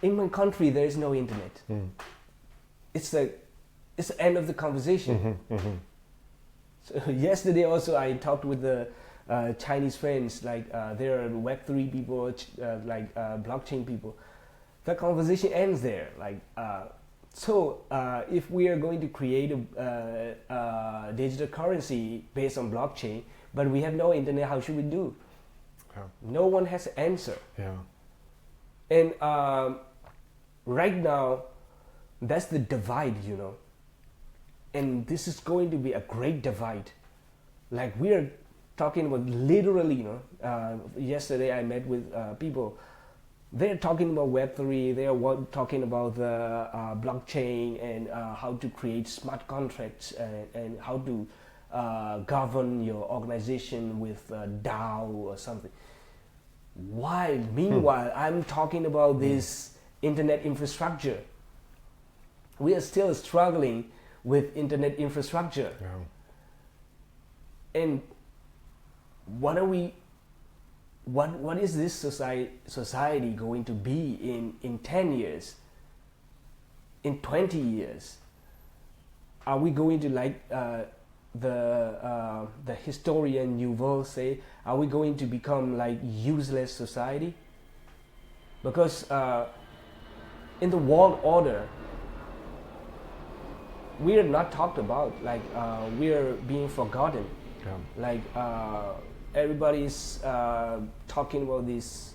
my country there is no internet. It's the end of the conversation. So yesterday also I talked with the Chinese friends, like there are Web3 people, like blockchain people. The conversation ends there. Like so if we are going to create a digital currency based on blockchain, but we have no internet, how should we do? No one has an answer. And right now, that's the divide, you know. And this is going to be a great divide. Like we are talking about literally, you know, yesterday I met with people. they're talking about Web3, they are talking about the blockchain and how to create smart contracts and how to govern your organization with DAO or something. While meanwhile, I'm talking about this internet infrastructure. We are still struggling with internet infrastructure. Yeah. And what is this society going to be in 10 years, in 20 years? Are we going to, like the historian Yuval say, are we going to become like useless society? Because in the world order, we are not talked about, like we are being forgotten. Yeah. Like everybody's talking about this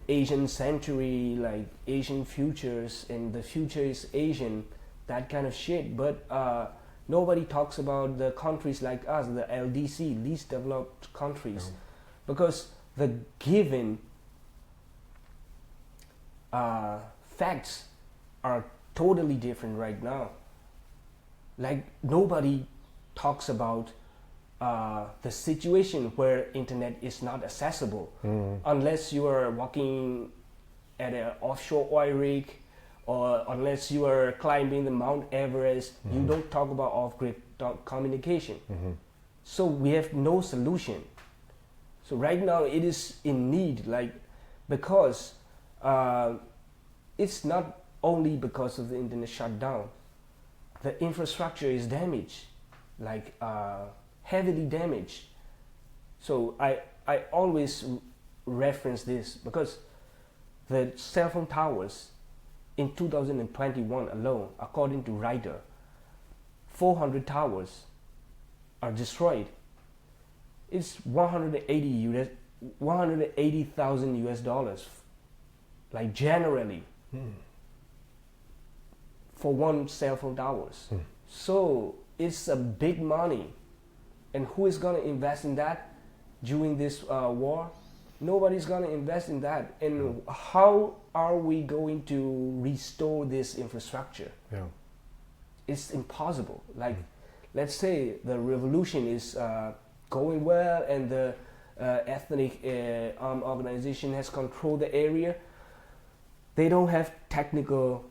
Asian century, like Asian futures, and the future is Asian, that kind of shit. But nobody talks about the countries like us, the LDC, least developed countries, Yeah. because the given facts are totally different right now. Like nobody talks about the situation where internet is not accessible unless you are working at an offshore oil rig, or unless you are climbing the Mount Everest. You don't talk about off-grid communication. So we have no solution. So right now it is in need, like, because it's not only because of the internet shutdown. The infrastructure is damaged, like heavily damaged. So I always reference this because the cell phone towers in 2021 alone, according to Reuters, 400 towers are destroyed. It's 180,000 US dollars, like generally, for one cell phone towers. So it's a big money. And who is going to invest in that during this war? Nobody's going to invest in that. And how are we going to restore this infrastructure? Yeah. It's impossible. Like, let's say the revolution is going well and the ethnic armed organization has controlled the area. They don't have technical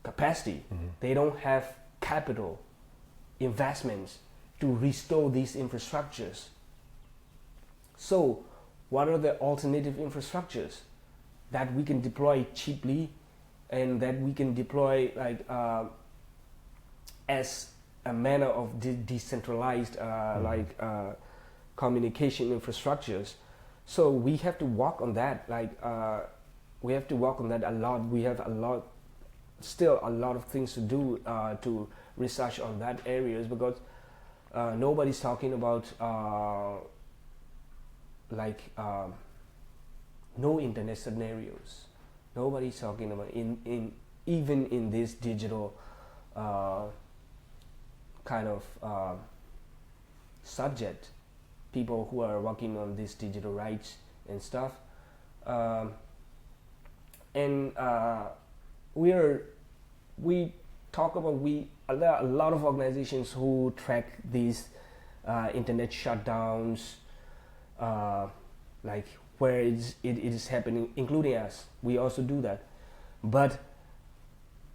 capacity. They don't have capital investments to restore these infrastructures. So what are the alternative infrastructures that we can deploy cheaply and that we can deploy like as a manner of decentralized communication infrastructures? So we have to work on that. Like we have to work on that a lot. We have still a lot of things to do to research on that areas, because nobody's talking about no internet scenarios. Nobody's talking about even in this digital kind of subject, people who are working on this digital rights and stuff, and we talk about there are a lot of organizations who track these internet shutdowns, like where it is happening, including us. We also do that. But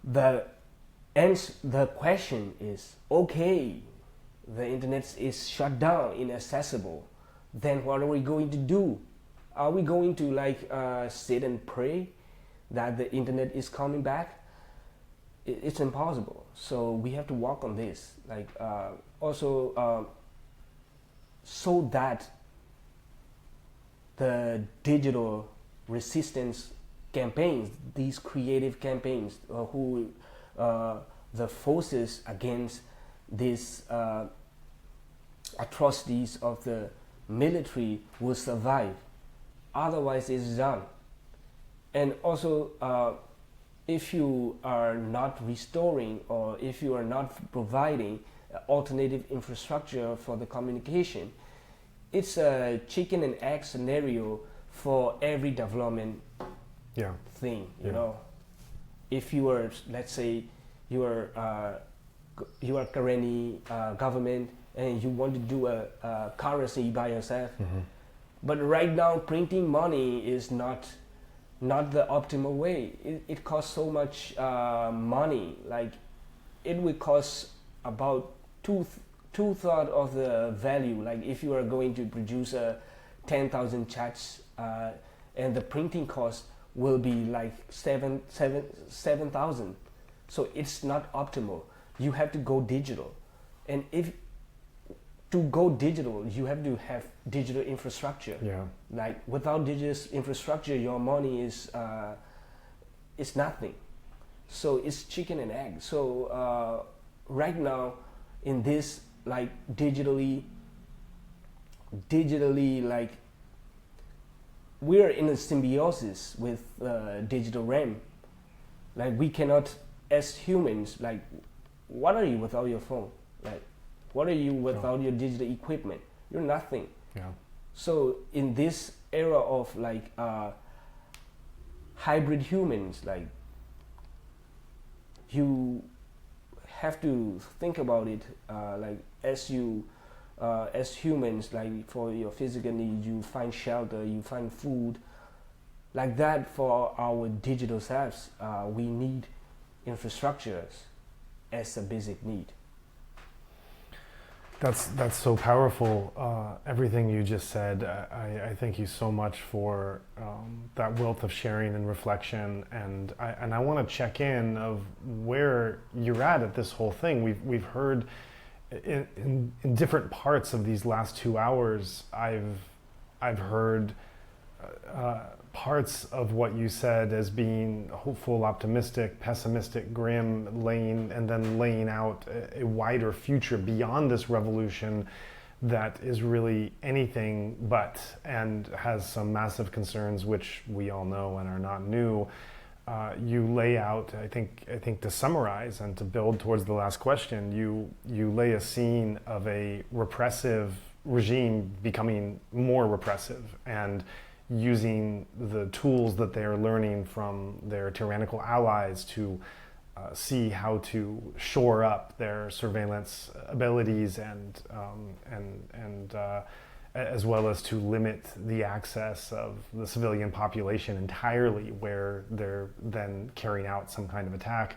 the question is, okay, the internet is shut down, inaccessible. Then what are we going to do? Are we going to sit and pray that the internet is coming back? It's impossible. So we have to work on this. So that the digital resistance campaigns, these creative campaigns, the forces against these atrocities of the military will survive. Otherwise, it's done. And also, if you are not restoring, or if you are not providing alternative infrastructure for the communication, it's a chicken and egg scenario for every development Yeah. thing. You Yeah. know, if you are, let's say, you are currently government and you want to do a currency by yourself, but right now printing money is not the optimal way. It costs so much money. Like it will cost about two-thirds of the value. Like if you are going to produce 10,000 chats, and the printing cost will be like 7,000. So it's not optimal. You have to go digital, and if to go digital, you have to have digital infrastructure. Yeah. Like without digital infrastructure, your money is nothing. So it's chicken and egg. So right now, in this like digitally like we're in a symbiosis with digital realm. Like we cannot, as humans, like what are you without your phone? Like what are you without your digital equipment? You're nothing. Yeah. So in this era of like hybrid humans, like you have to think about it like as humans, like for your physical needs, you find shelter, you find food. Like that for our digital selves, we need infrastructures as a basic need. That's so powerful. Everything you just said. I thank you so much for that wealth of sharing and reflection. And I want to check in of where you're at this whole thing. We've heard in different parts of these last 2 hours. I've heard parts of what you said as being hopeful, optimistic, pessimistic, grim, laying out a wider future beyond this revolution that is really anything but, and has some massive concerns which we all know and are not new. You lay out, I think to summarize and to build towards the last question, you lay a scene of a repressive regime becoming more repressive and using the tools that they are learning from their tyrannical allies to see how to shore up their surveillance abilities and as well as to limit the access of the civilian population entirely, where they're then carrying out some kind of attack.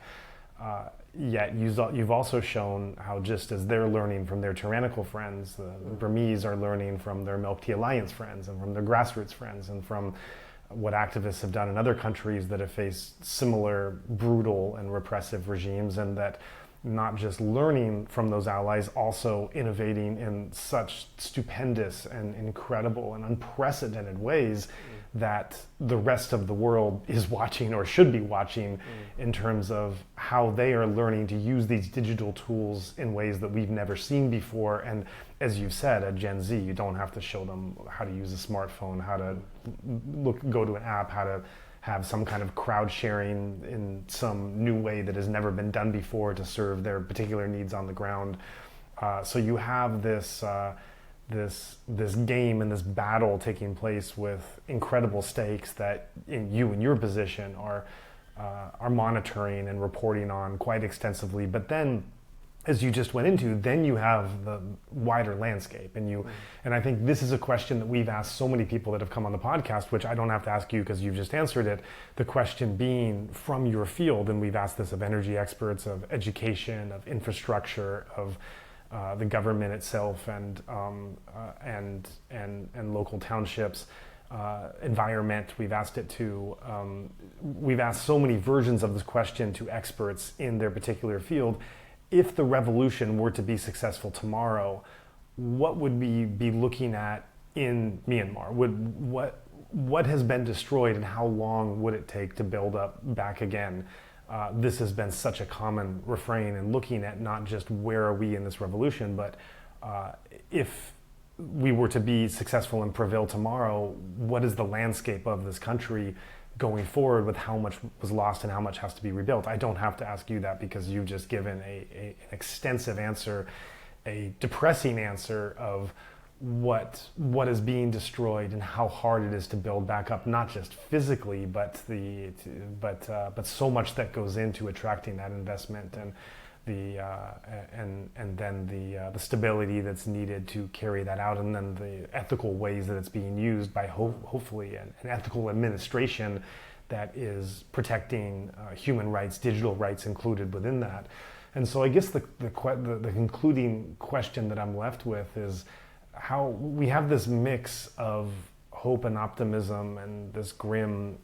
Yet you've also shown how, just as they're learning from their tyrannical friends, the Burmese are learning from their Milk Tea Alliance friends and from their grassroots friends and from what activists have done in other countries that have faced similar brutal and repressive regimes, and that not just learning from those allies, also innovating in such stupendous and incredible and unprecedented ways that the rest of the world is watching or should be watching in terms of how they are learning to use these digital tools in ways that we've never seen before. And as you've said, at Gen Z, you don't have to show them how to use a smartphone, how to go to an app, how to have some kind of crowd sharing in some new way that has never been done before to serve their particular needs on the ground. So you have this game and this battle taking place with incredible stakes that in your position are monitoring and reporting on quite extensively. But then, as you just went into, then you have the wider landscape, and I think this is a question that we've asked so many people that have come on the podcast, which I don't have to ask you because you've just answered it. The question being from your field, and we've asked this of energy experts, of education, of infrastructure, of the government itself, and local townships, environment. We've asked it to. We've asked so many versions of this question to experts in their particular field. If the revolution were to be successful tomorrow, what would we be looking at in Myanmar? What has been destroyed, and how long would it take to build up back again? This has been such a common refrain in looking at not just where are we in this revolution, but if we were to be successful and prevail tomorrow, what is the landscape of this country going forward, with how much was lost and how much has to be rebuilt? I don't have to ask you that because you've just given an extensive answer, a depressing answer of what is being destroyed and how hard it is to build back up, not just physically, but so much that goes into attracting that investment and the stability that's needed to carry that out, and then the ethical ways that it's being used by hopefully an ethical administration that is protecting human rights, digital rights included within that. And so I guess the concluding question that I'm left with is how we have this mix of hope and optimism and this grim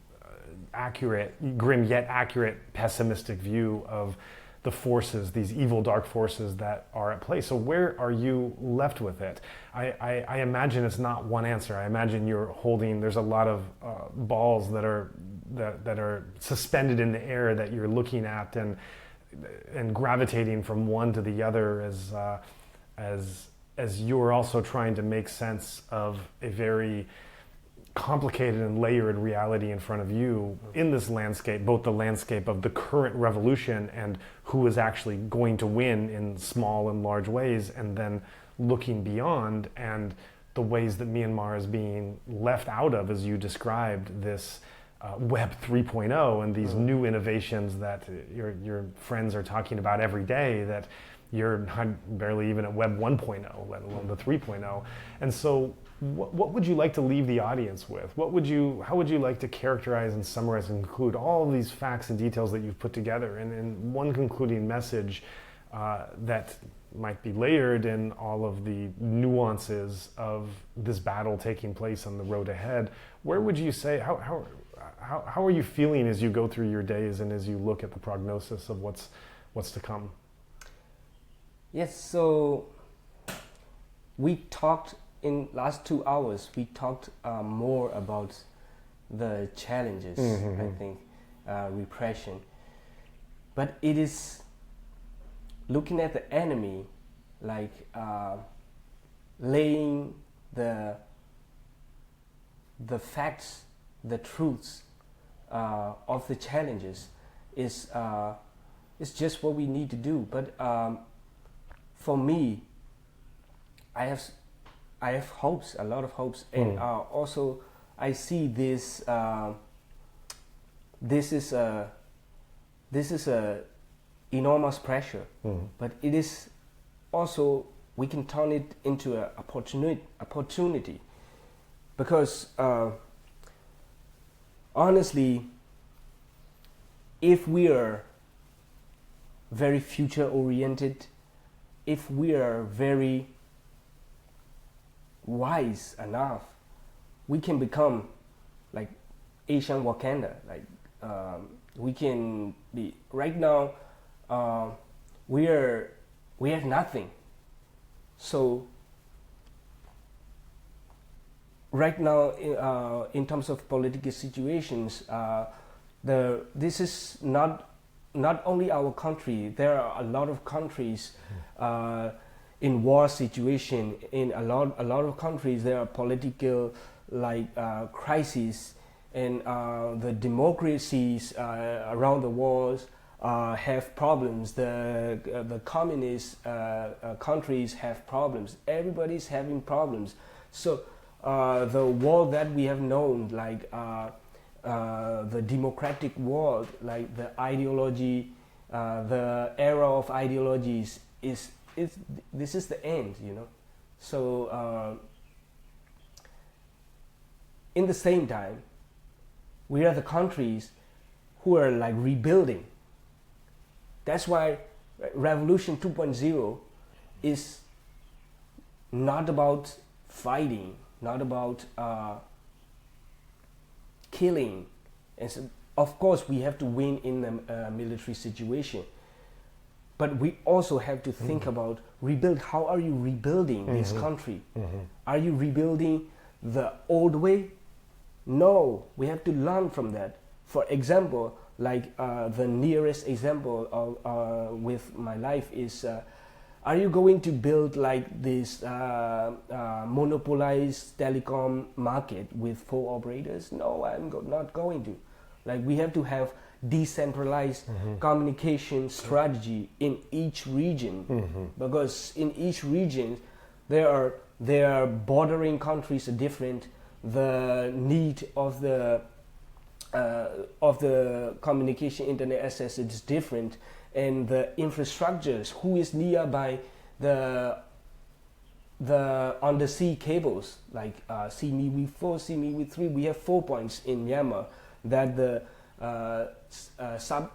yet accurate pessimistic view of the forces, these evil dark forces that are at play. So where are you left with it? I imagine it's not one answer. I imagine you're holding, there's a lot of balls that are suspended in the air that you're looking at and gravitating from one to the other as you're also trying to make sense of a very complicated and layered reality in front of you in this landscape, both the landscape of the current revolution and who is actually going to win in small and large ways, and then looking beyond and the ways that Myanmar is being left out of, as you described, this Web 3.0 and these new innovations that your friends are talking about every day, that you're not barely even at Web 1.0, let alone the 3.0. And so what would you like to leave the audience with? How would you like to characterize and summarize and conclude all of these facts and details that you've put together in one concluding message that might be layered in all of the nuances of this battle taking place on the road ahead? Where would you say, how are you feeling as you go through your days and as you look at the prognosis of what's to come? Yes, so we talked in last 2 hours, we talked more about the challenges, I think, repression. But it is looking at the enemy, like laying the facts, the truths of the challenges is just what we need to do. But for me, I have hopes, a lot of hopes, and also I see this. This is a enormous pressure, but it is also, we can turn it into an opportunity, because honestly, if we are very future oriented, if we are very wise enough, we can become like Asian Wakanda. Like we can be right now. We have nothing. So right now, in terms of political situations, this is not only our country. There are a lot of countries in war situation. In a lot of countries, there are political crises, and the democracies around the world have problems. The communist countries have problems. Everybody's having problems. So the world that we have known, like the democratic world, like the ideology, the era of ideologies this is the end, you know. So in the same time, we are the countries who are like rebuilding. That's why Revolution 2.0 is not about fighting, not about killing. And so, of course, we have to win in a military situation. But we also have to think about rebuild. How are you rebuilding this country? Are you rebuilding the old way? No, we have to learn from that. For example, like the nearest example of, with my life is, are you going to build like this monopolized telecom market with 4 operators? No, I'm not going to. Like we have to have decentralized communication strategy in each region, because in each region there are their bordering countries are different. The need of the communication internet access is different, and the infrastructures, who is nearby the undersea cables, like CME-V4, CME-V3. We have 4 points in Myanmar that the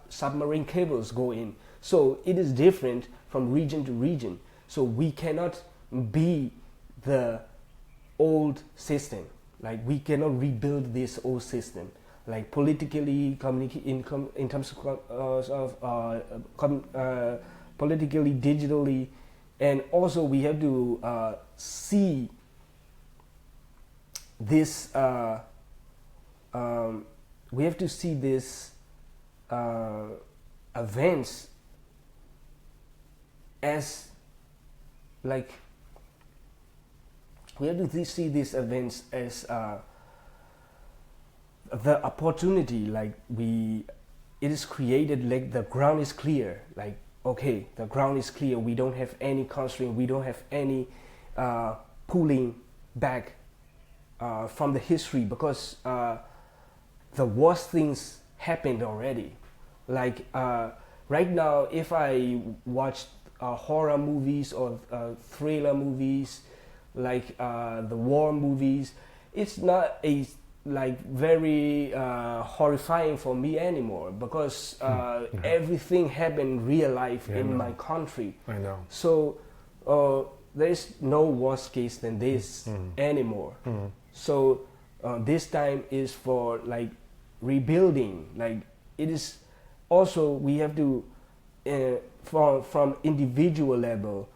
submarine cables go in. So it is different from region to region. So we cannot be the old system. Like we cannot rebuild this old system. Like politically, in terms of politically, digitally, and also we have to see this. We have to see this events as like we have to see these events as the opportunity. Like it is created, like the ground is clear. Like okay, the ground is clear. We don't have any constraint. We don't have any pulling back from the history, because the worst things happened already. Like right now, if I watch horror movies or thriller movies, like the war movies, it's not a like very horrifying for me anymore, because everything happened real life in my country. I know. So there is no worst case than this anymore. So this time is for like rebuilding. Like it is also, we have to from individual level.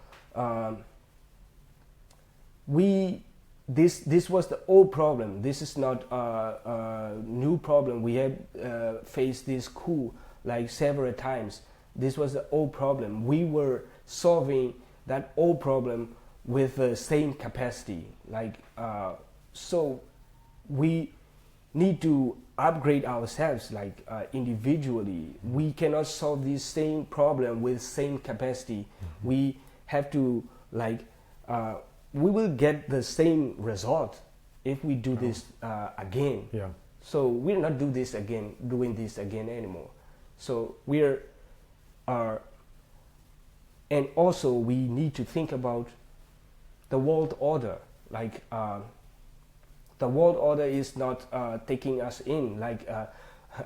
This was the old problem. This is not a new problem. We have faced this coup like several times. This was the old problem. We were solving that old problem with the same capacity. Like so, we need to upgrade ourselves. Like individually, we cannot solve this same problem with same capacity. We have to like. We will get the same result if we do this again. Yeah. So we're not doing this again anymore. So and also we need to think about the world order. Like the world order is not taking us in. Like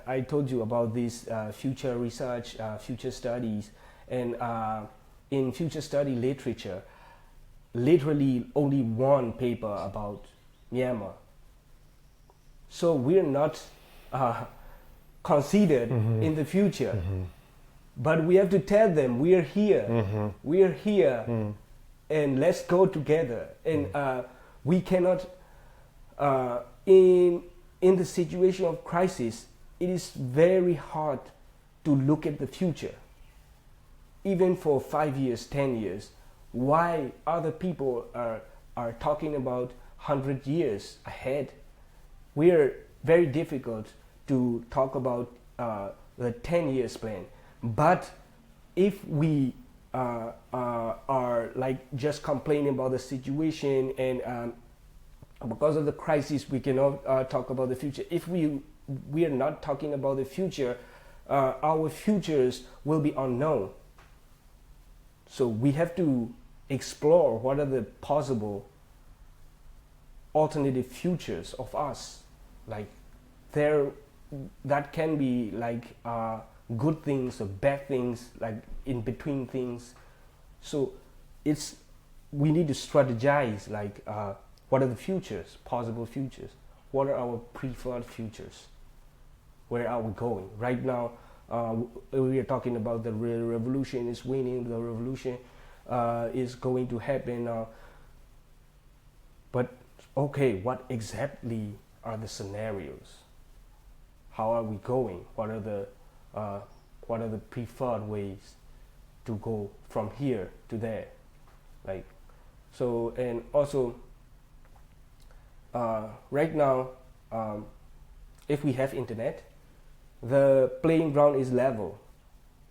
I told you about this future research, future studies, and in future study literature, literally only one paper about Myanmar. So we're not considered in the future, but we have to tell them we're here, and let's go together. And we cannot, in the situation of crisis, it is very hard to look at the future, even for 5 years, 10 years. Why other people are talking about 100 years ahead? We're very difficult to talk about the 10 years plan. But if we are like just complaining about the situation and because of the crisis we cannot talk about the future. If we are not talking about the future, our futures will be unknown. So we have to explore what are the possible alternative futures of us. Like that can be like good things or bad things, like in between things. So we need to strategize, like what are the futures, possible futures? What are our preferred futures? Where are we going? Right now, we are talking about the revolution is winning, the revolution is going to happen. But okay, what exactly are the scenarios? How are we going? What are the preferred ways to go from here to there? Like, so, and also, right now, if we have internet, the playing ground is level.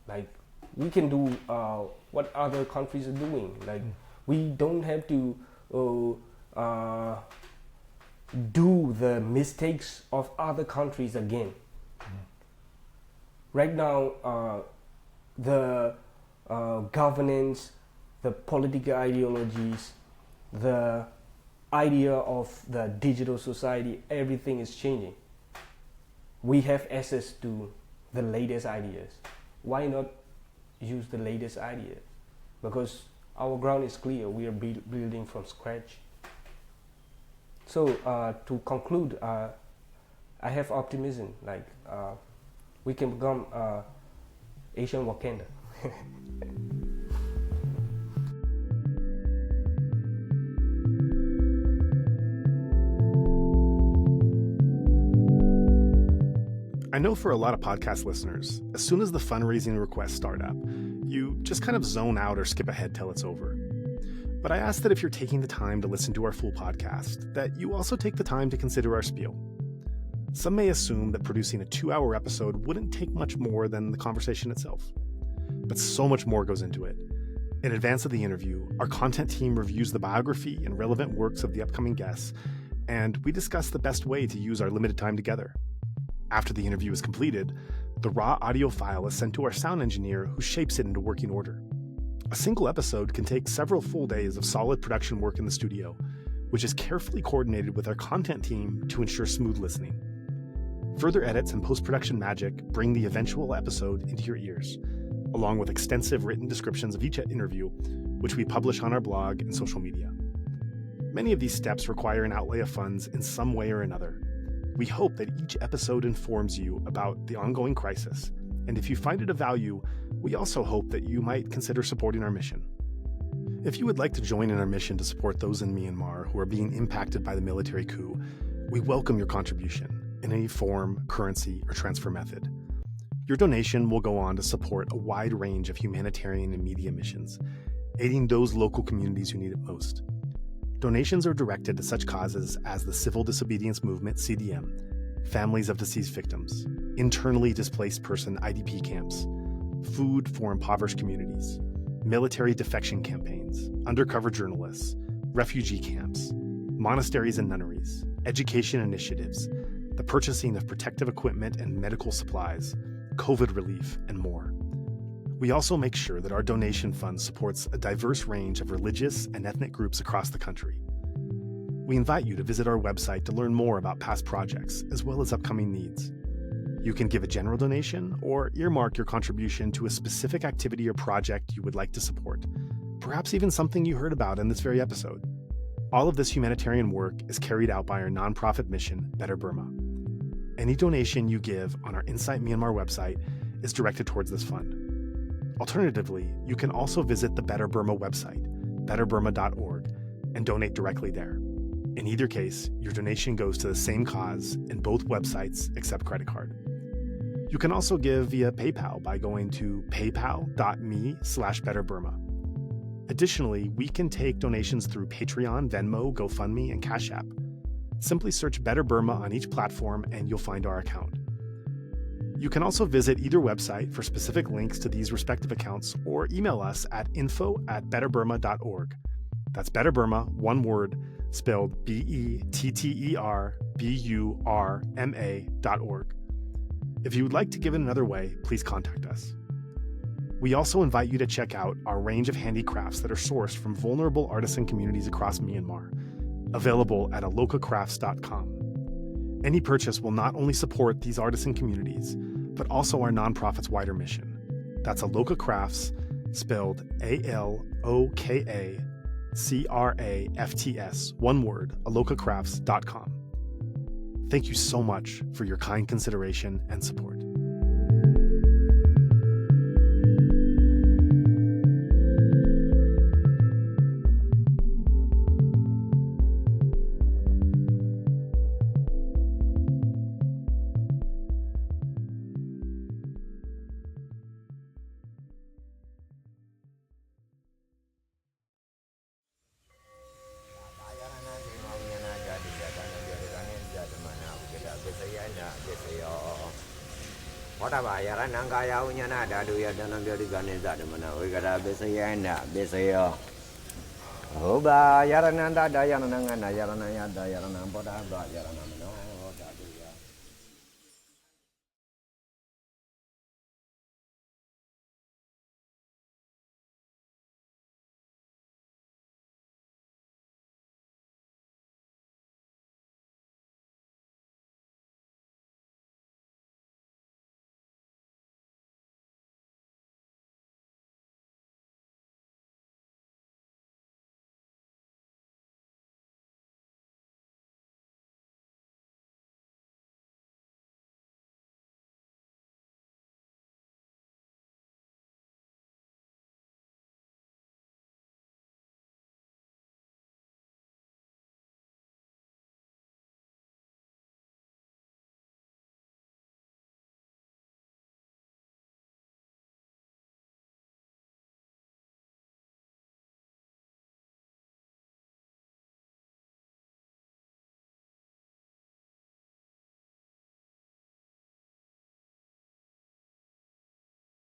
Like we can do what other countries are doing. Like we don't have to do the mistakes of other countries again. Right now, the governance, the political ideologies, the idea of the digital society, everything is changing. We have access to the latest ideas. Why not use the latest ideas? Because our ground is clear. We are building from scratch. So to conclude, I have optimism. Like we can become Asian Wakanda. I know for a lot of podcast listeners, as soon as the fundraising requests start up, you just kind of zone out or skip ahead till it's over. But I ask that if you're taking the time to listen to our full podcast, that you also take the time to consider our spiel. Some may assume that producing a 2-hour episode wouldn't take much more than the conversation itself. But so much more goes into it. In advance of the interview, our content team reviews the biography and relevant works of the upcoming guests, and we discuss the best way to use our limited time together. After the interview is completed, the raw audio file is sent to our sound engineer who shapes it into working order. A single episode can take several full days of solid production work in the studio, which is carefully coordinated with our content team to ensure smooth listening. Further edits and post-production magic bring the eventual episode into your ears, along with extensive written descriptions of each interview, which we publish on our blog and social media. Many of these steps require an outlay of funds in some way or another. We hope that each episode informs you about the ongoing crisis, and if you find it of value, we also hope that you might consider supporting our mission. If you would like to join in our mission to support those in Myanmar who are being impacted by the military coup, we welcome your contribution in any form, currency, or transfer method. Your donation will go on to support a wide range of humanitarian and media missions, aiding those local communities who need it most. Donations are directed to such causes as the Civil Disobedience Movement, CDM, families of deceased victims, internally displaced person IDP camps, food for impoverished communities, military defection campaigns, undercover journalists, refugee camps, monasteries and nunneries, education initiatives, the purchasing of protective equipment and medical supplies, COVID relief, and more. We also make sure that our donation fund supports a diverse range of religious and ethnic groups across the country. We invite you to visit our website to learn more about past projects, as well as upcoming needs. You can give a general donation or earmark your contribution to a specific activity or project you would like to support, perhaps even something you heard about in this very episode. All of this humanitarian work is carried out by our nonprofit mission, Better Burma. Any donation you give on our Insight Myanmar website is directed towards this fund. Alternatively, you can also visit the Better Burma website, betterburma.org, and donate directly there. In either case, your donation goes to the same cause, and both websites accept credit card. You can also give via PayPal by going to paypal.me/betterburma. Additionally, we can take donations through Patreon, Venmo, GoFundMe, and Cash App. Simply search Better Burma on each platform and you'll find our account. You can also visit either website for specific links to these respective accounts or email us at info@betterburma.org. That's Better Burma, one word, spelled BETTERBURMA.org. If you would like to give it another way, please contact us. We also invite you to check out our range of handicrafts that are sourced from vulnerable artisan communities across Myanmar, available at alokacrafts.com. Any purchase will not only support these artisan communities, but also our nonprofit's wider mission. That's Aloka Crafts, spelled ALOKACRAFTS, one word, alokacrafts.com. Thank you so much for your kind consideration and support. Hoba yarananda dayananga yaranaya dayanang boda yaranam